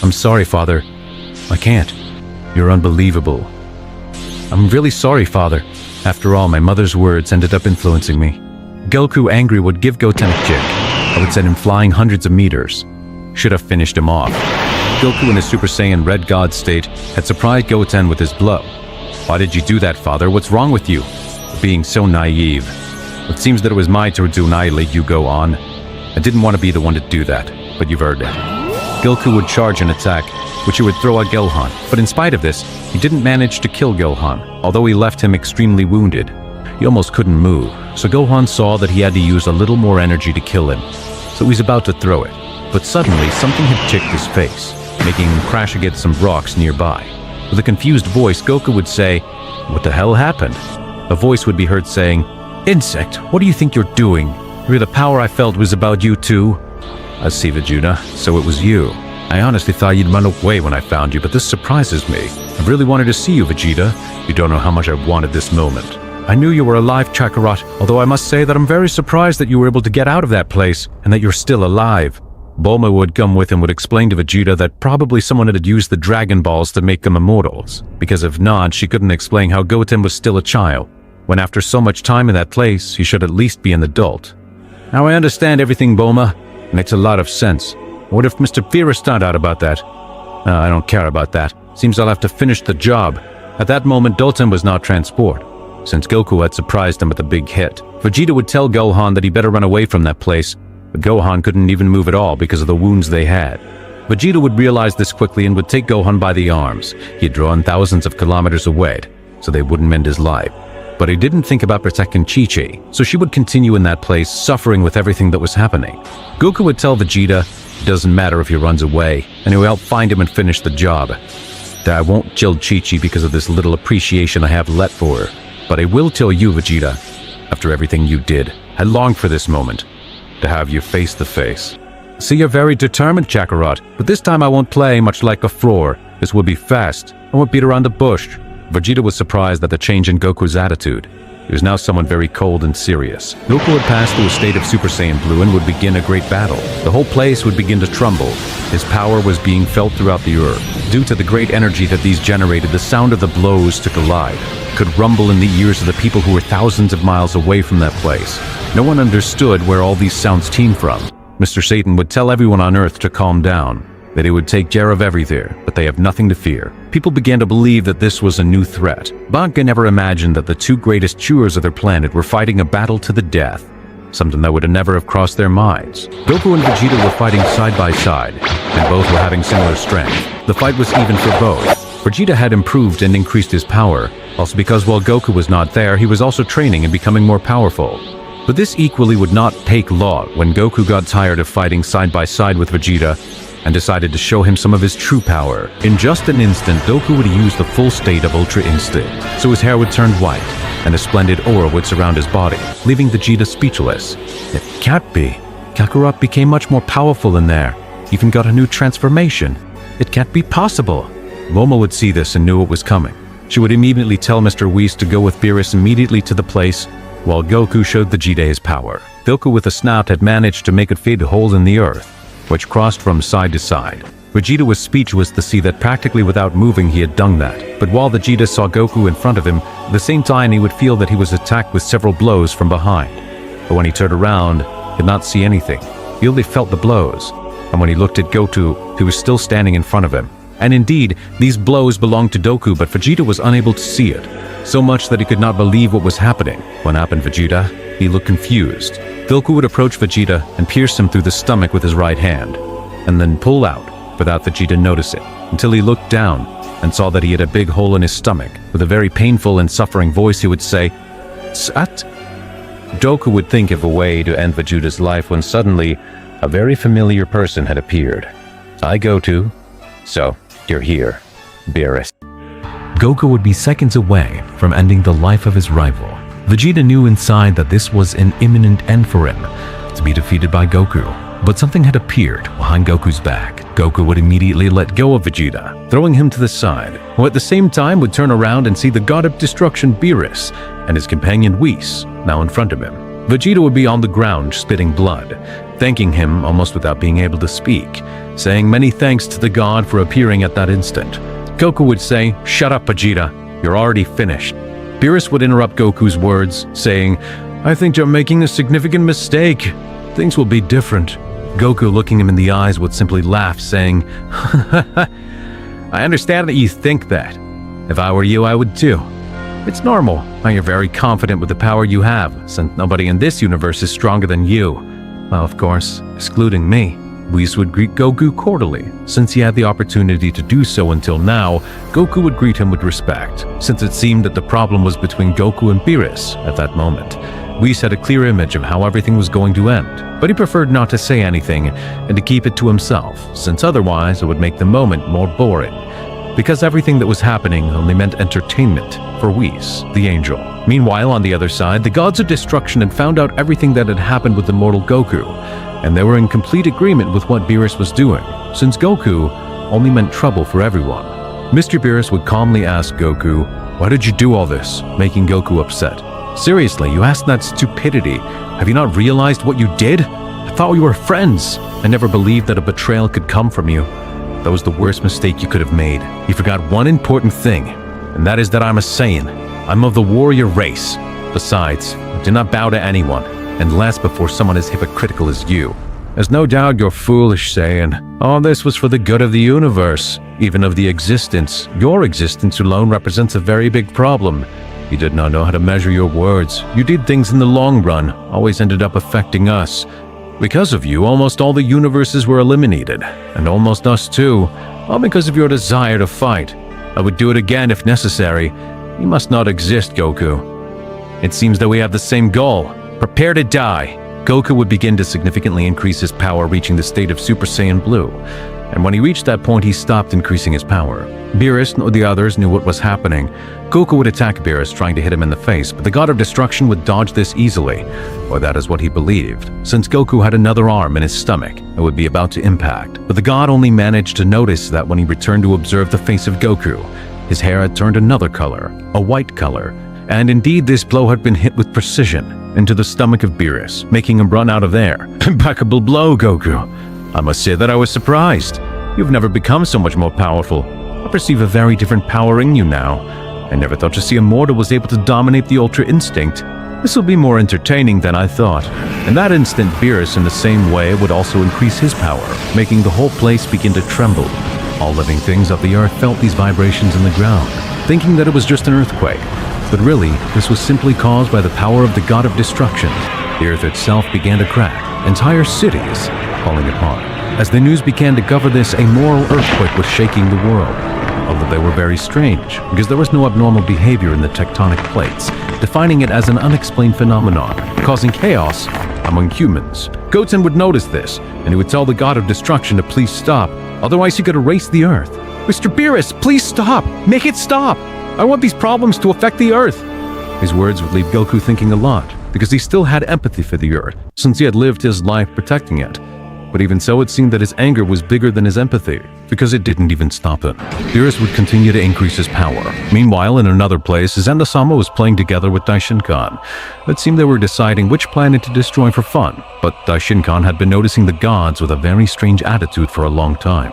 "I'm sorry, father. I can't. You're unbelievable." "I'm really sorry, father." After all, my mother's words ended up influencing me. Goku, angry, would give Goten a kick. I would send him flying hundreds of meters. Should have finished him off. Goku, in his Super Saiyan Red God state, had surprised Goten with his blow. "Why did you do that, father? What's wrong with you? Being so naive. It seems that it was my turn to annihilate you, Gohan. I didn't want to be the one to do that, but you've earned it." Goku would charge an attack, which he would throw at Gohan, but in spite of this, he didn't manage to kill Gohan, although he left him extremely wounded. He almost couldn't move, so Gohan saw that he had to use a little more energy to kill him, so he was about to throw it. But suddenly, something had chicked his face, making him crash against some rocks nearby. With a confused voice, Goku would say, "What the hell happened?" A voice would be heard saying, "Insect, what do you think you're doing? The power I felt was about you too." "I see, Vegeta, so it was you. I honestly thought you'd run away when I found you, but this surprises me. I really wanted to see you, Vegeta. You don't know how much I wanted this moment. I knew you were alive, Kakarot, although I must say that I'm very surprised that you were able to get out of that place and that you're still alive." Bulma, who had come with him, would explain to Vegeta that probably someone had used the Dragon Balls to make them immortals, because if not, she couldn't explain how Goten was still a child, when after so much time in that place, he should at least be an adult. Now I understand everything, Bulma. Makes a lot of sense. What if Mr. Beerus found out about that? I don't care about that. Seems I'll have to finish the job. At that moment, Goten was not transport, since Goku had surprised him with a big hit. Vegeta would tell Gohan that he better run away from that place, but Gohan couldn't even move at all because of the wounds they had. Vegeta would realize this quickly and would take Gohan by the arms. He had drawn thousands of kilometers away, so they wouldn't mend his life. But he didn't think about protecting Chi-Chi, so she would continue in that place, suffering with everything that was happening. Goku would tell Vegeta, it doesn't matter if he runs away, and he will help find him and finish the job. That I won't kill Chi-Chi because of this little appreciation I have left for her. But I will tell you, Vegeta, after everything you did, I long for this moment, to have you face to face. See, you're very determined, Kakarot, but this time I won't play much like a floor. This will be fast. I won't beat around the bush. Vegeta was surprised at the change in Goku's attitude. He was now someone very cold and serious. Goku would pass through a state of Super Saiyan Blue and would begin a great battle. The whole place would begin to tremble. His power was being felt throughout the earth. Due to the great energy that these generated, the sound of the blows to collide could rumble in the ears of the people who were thousands of miles away from that place. No one understood where all these sounds came from. Mr. Satan would tell everyone on Earth to calm down, that he would take care of everything, but they have nothing to fear. People began to believe that this was a new threat. Banka never imagined that the two greatest chewers of their planet were fighting a battle to the death, something that would never have crossed their minds. Goku and Vegeta were fighting side by side, and both were having similar strength. The fight was even for both. Vegeta had improved and increased his power, also because while Goku was not there, he was also training and becoming more powerful. But this equally would not take long when Goku got tired of fighting side by side with Vegeta and decided to show him some of his true power. In just an instant, Goku would use the full state of Ultra Instinct, so his hair would turn white, and a splendid aura would surround his body, leaving Vegeta speechless. It can't be. Kakarot became much more powerful in there, even got a new transformation. It can't be possible. Bulma would see this and knew it was coming. She would immediately tell Mr. Whis to go with Beerus immediately to the place, while Goku showed Vegeta his power. Goku with a snout had managed to make a fit hole in the earth, which crossed from side to side. Vegeta was speechless to see that practically without moving he had done that. But while Vegeta saw Goku in front of him, at the same time he would feel that he was attacked with several blows from behind. But when he turned around, he could not see anything. He only felt the blows. And when he looked at Goku, he was still standing in front of him. And indeed, these blows belonged to Goku, but Vegeta was unable to see it. So much that he could not believe what was happening. When it happened, Vegeta, he looked confused. Goku would approach Vegeta and pierce him through the stomach with his right hand, and then pull out without Vegeta noticing, until he looked down and saw that he had a big hole in his stomach. With a very painful and suffering voice, he would say, "Sat." Goku would think of a way to end Vegeta's life when suddenly a very familiar person had appeared. "I go to, so you're here, Beerus." Goku would be seconds away from ending the life of his rival. Vegeta knew inside that this was an imminent end for him, to be defeated by Goku. But something had appeared behind Goku's back. Goku would immediately let go of Vegeta, throwing him to the side, who at the same time would turn around and see the god of destruction Beerus and his companion Whis now in front of him. Vegeta would be on the ground spitting blood, thanking him almost without being able to speak, saying many thanks to the god for appearing at that instant. Goku would say, "Shut up, Vegeta, you're already finished." Beerus would interrupt Goku's words, saying, "I think you're making a significant mistake. Things will be different." Goku, looking him in the eyes, would simply laugh, saying, "I understand that you think that. If I were you, I would too. It's normal. Now you're very confident with the power you have, since nobody in this universe is stronger than you. Well, of course, excluding me." Whis would greet Goku cordially. Since he had the opportunity to do so until now, Goku would greet him with respect, since it seemed that the problem was between Goku and Beerus at that moment. Whis had a clear image of how everything was going to end, but he preferred not to say anything and to keep it to himself, since otherwise it would make the moment more boring. Because everything that was happening only meant entertainment for Whis, the angel. Meanwhile, on the other side, the gods of destruction had found out everything that had happened with immortal Goku, and they were in complete agreement with what Beerus was doing, since Goku only meant trouble for everyone. Mr. Beerus would calmly ask Goku, "Why did you do all this?" making Goku upset. "Seriously, you asked that stupidity. Have you not realized what you did? At thought we were friends. I never believed that a betrayal could come from you. That was the worst mistake you could have made. You forgot one important thing, and that is that I'm a Saiyan. I'm of the warrior race. Besides, I do not bow to anyone, and less before someone as hypocritical as you. There's no doubt you're foolish, Saiyan. All this was for the good of the universe, even of the existence. Your existence alone represents a very big problem. You did not know how to measure your words. You did things in the long run, always ended up affecting us. Because of you, almost all the universes were eliminated, and almost us too, all because of your desire to fight. I would do it again if necessary. You must not exist, Goku. It seems that we have the same goal. Prepare to die. Goku would begin to significantly increase his power, reaching the state of Super Saiyan Blue. And when he reached that point, he stopped increasing his power. Beerus and the others knew what was happening. Goku would attack Beerus, trying to hit him in the face, but the God of Destruction would dodge this easily, or that is what he believed, since Goku had another arm in his stomach and would be about to impact. But the God only managed to notice that when he returned to observe the face of Goku, his hair had turned another color, a white color, and indeed this blow had been hit with precision into the stomach of Beerus, making him run out of air. Impeccable blow, Goku. I must say that I was surprised. You've never become so much more powerful. I perceive a very different power in you now. I never thought to see a mortal was able to dominate the Ultra Instinct. This will be more entertaining than I thought. In that instant, Beerus in the same way would also increase his power, making the whole place begin to tremble. All living things of the earth felt these vibrations in the ground, thinking that it was just an earthquake. But really, this was simply caused by the power of the God of Destruction. The earth itself began to crack, entire cities falling apart. As the news began to cover this, a moral earthquake was shaking the world. Although they were very strange, because there was no abnormal behavior in the tectonic plates, defining it as an unexplained phenomenon, causing chaos among humans. Goten would notice this, and he would tell the God of Destruction to please stop, otherwise he could erase the earth. Mr. Beerus, please stop! Make it stop! I want these problems to affect the earth! His words would leave Goku thinking a lot, because he still had empathy for the earth, since he had lived his life protecting it. But even so, it seemed that his anger was bigger than his empathy, because it didn't even stop him. Beerus would continue to increase his power. Meanwhile, in another place, Zeno-sama was playing together with Daishinkan. It seemed they were deciding which planet to destroy for fun, but Daishinkan had been noticing the gods with a very strange attitude for a long time.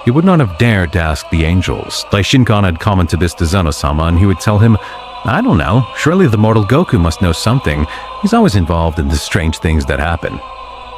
He would not have dared to ask the angels. Daishinkan had commented this to Zeno-sama, and he would tell him, I don't know, surely the mortal Goku must know something. He's always involved in the strange things that happen.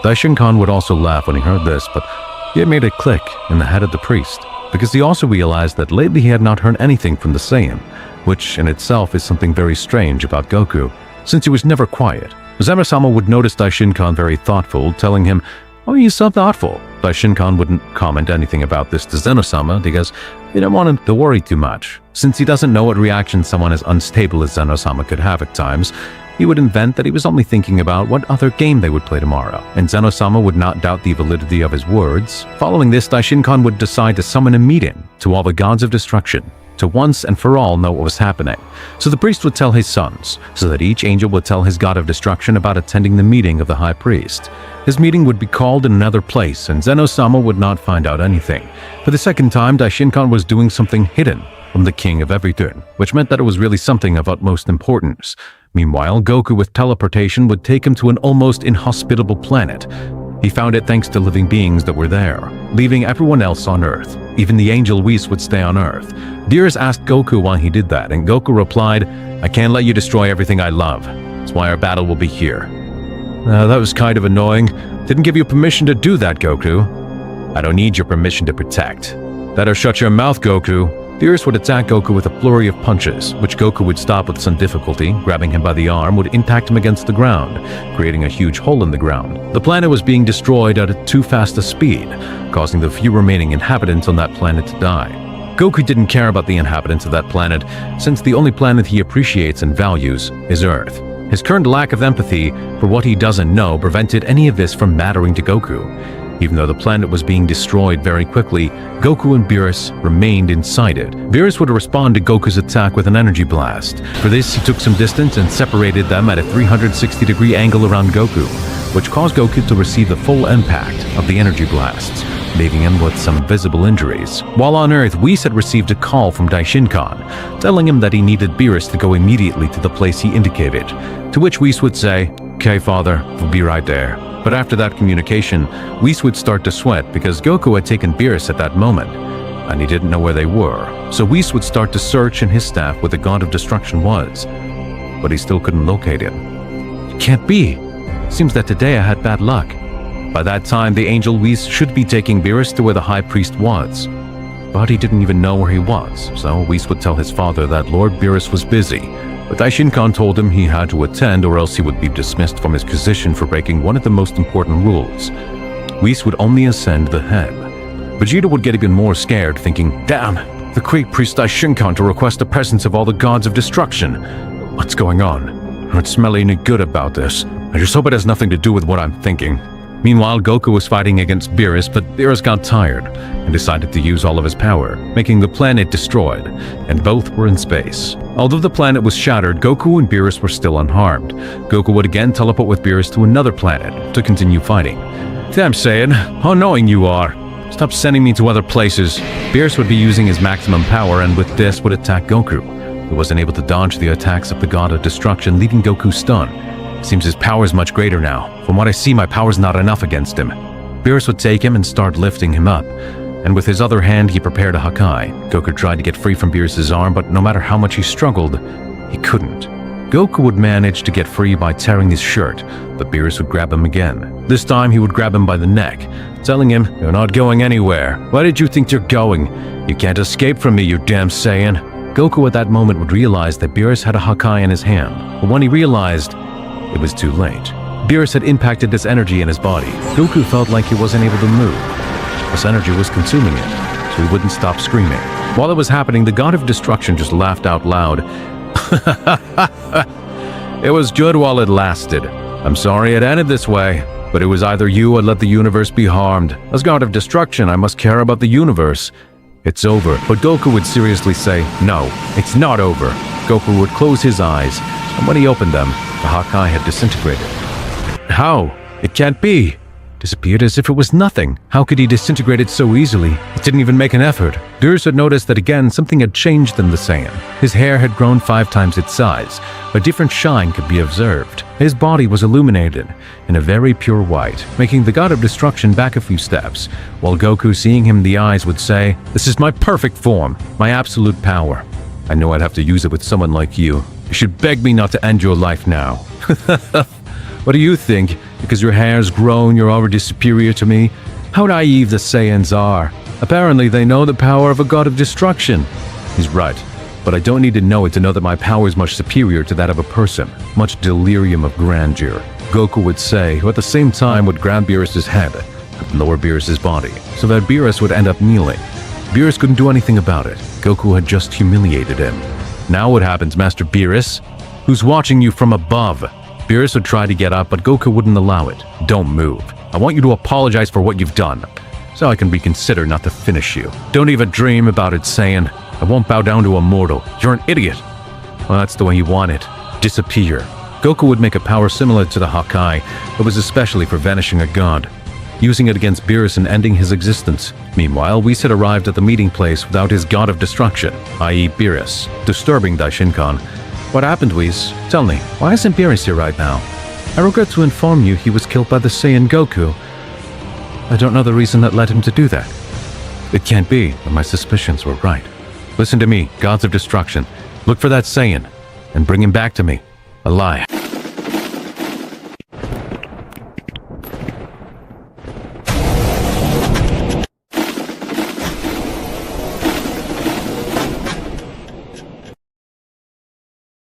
Daishinkan would also laugh when he heard this, but he had made a click in the head of the priest, because he also realized that lately he had not heard anything from the Saiyan, which in itself is something very strange about Goku, since he was never quiet. Zeno-sama would notice Daishinkan very thoughtful, telling him, oh, he's so thoughtful. Daishinkan wouldn't comment anything about this to Zeno-sama because he didn't want him to worry too much. Since he doesn't know what reaction someone as unstable as Zeno-sama could have at times, he would invent that he was only thinking about what other game they would play tomorrow, and Zeno-sama would not doubt the validity of his words. Following this, Daishinkan would decide to summon a meeting to all the gods of destruction, to once and for all know what was happening. So the priest would tell his sons, so that each angel would tell his god of destruction about attending the meeting of the high priest. His meeting would be called in another place, and Zeno-sama would not find out anything. For the second time, Daishinkan was doing something hidden from the king of everything, which meant that it was really something of utmost importance. Meanwhile, Goku with teleportation would take him to an almost inhospitable planet. He found it thanks to living beings that were there, leaving everyone else on Earth. Even the angel Whis would stay on Earth. Beerus asked Goku why he did that, and Goku replied, I can't let you destroy everything I love. That's why our battle will be here. That was kind of annoying. Didn't give you permission to do that, Goku. I don't need your permission to protect. Better shut your mouth, Goku. Beerus would attack Goku with a flurry of punches, which Goku would stop with some difficulty. Grabbing him by the arm would impact him against the ground, creating a huge hole in the ground. The planet was being destroyed at too fast a speed, causing the few remaining inhabitants on that planet to die. Goku didn't care about the inhabitants of that planet, since the only planet he appreciates and values is Earth. His current lack of empathy for what he doesn't know prevented any of this from mattering to Goku. Even though the planet was being destroyed very quickly, Goku and Beerus remained inside it. Beerus would respond to Goku's attack with an energy blast. For this, he took some distance and separated them at a 360-degree angle around Goku, which caused Goku to receive the full impact of the energy blasts, leaving him with some visible injuries. While on Earth, Whis had received a call from Daishinkan, telling him that he needed Beerus to go immediately to the place he indicated, to which Whis would say, Okay, father, we'll be right there. But after that communication, Whis would start to sweat because Goku had taken Beerus at that moment, and he didn't know where they were. So Whis would start to search in his staff where the God of Destruction was, but he still couldn't locate him. It can't be. Seems that today I had bad luck. By that time, the angel Whis should be taking Beerus to where the high priest was. But he didn't even know where he was, so Whis would tell his father that Lord Beerus was busy. But Daishinkan told him he had to attend or else he would be dismissed from his position for breaking one of the most important rules. Whis would only ascend the head. Vegeta would get even more scared, thinking, damn, the great priest Daishinkan to request the presence of all the gods of destruction. What's going on? I don't smell any good about this. I just hope it has nothing to do with what I'm thinking. Meanwhile, Goku was fighting against Beerus, but Beerus got tired and decided to use all of his power, making the planet destroyed, and both were in space. Although the planet was shattered, Goku and Beerus were still unharmed. Goku would again teleport with Beerus to another planet to continue fighting. Damn Saiyan, how annoying you are. Stop sending me to other places. Beerus would be using his maximum power and with this would attack Goku. He wasn't able to dodge the attacks of the God of Destruction, leaving Goku stunned. Seems his power is much greater now. From what I see, my power's not enough against him. Beerus would take him and start lifting him up, and with his other hand he prepared a Hakai. Goku tried to get free from Beerus' arm, but no matter how much he struggled, he couldn't. Goku would manage to get free by tearing his shirt, but Beerus would grab him again. This time he would grab him by the neck, telling him, "You're not going anywhere. Why did you think you're going? You can't escape from me, you damn Saiyan." Goku at that moment would realize that Beerus had a Hakai in his hand, but when he realized, it was too late. Beerus had impacted this energy in his body. Goku felt like he wasn't able to move. This energy was consuming it, so he wouldn't stop screaming. While it was happening, the God of Destruction just laughed out loud. It was good while it lasted. I'm sorry it ended this way, but it was either you or let the universe be harmed. As God of Destruction, I must care about the universe. It's over. But Goku would seriously say, no, it's not over. Goku would close his eyes, and when he opened them, the Hakai had disintegrated. How? It can't be. Disappeared as if it was nothing. How could he disintegrate it so easily? It didn't even make an effort. Beerus had noticed that again something had changed in the Saiyan. His hair had grown 5 times its size. A different shine could be observed. His body was illuminated in a very pure white, making the God of Destruction back a few steps, while Goku, seeing him in the eyes, would say, "This is my perfect form, my absolute power. I know I'd have to use it with someone like you. You should beg me not to end your life now." What do you think? Because your hair's grown, you're already superior to me? How naive the Saiyans are. Apparently, they know the power of a God of Destruction. He's right, but I don't need to know it to know that my power is much superior to that of a person. Much delirium of grandeur. Goku would say, who at the same time would grab Beerus' head and lower Beerus' body, so that Beerus would end up kneeling. Beerus couldn't do anything about it. Goku had just humiliated him. Now what happens, Master Beerus? Who's watching you from above? Beerus would try to get up, but Goku wouldn't allow it. Don't move. I want you to apologize for what you've done, so I can reconsider not to finish you. Don't even dream about it, Saiyan. I won't bow down to a mortal. You're an idiot. Well, that's the way you want it. Disappear. Goku would make a power similar to the Hakai, but was especially for vanishing a god, using it against Beerus and ending his existence. Meanwhile, Whis had arrived at the meeting place without his God of Destruction, i.e. Beerus, disturbing Daishinkan. What happened, Whis? Tell me, why isn't Beerus here right now? I regret to inform you he was killed by the Saiyan Goku. I don't know the reason that led him to do that. It can't be, but my suspicions were right. Listen to me, gods of destruction. Look for that Saiyan, and bring him back to me, alive.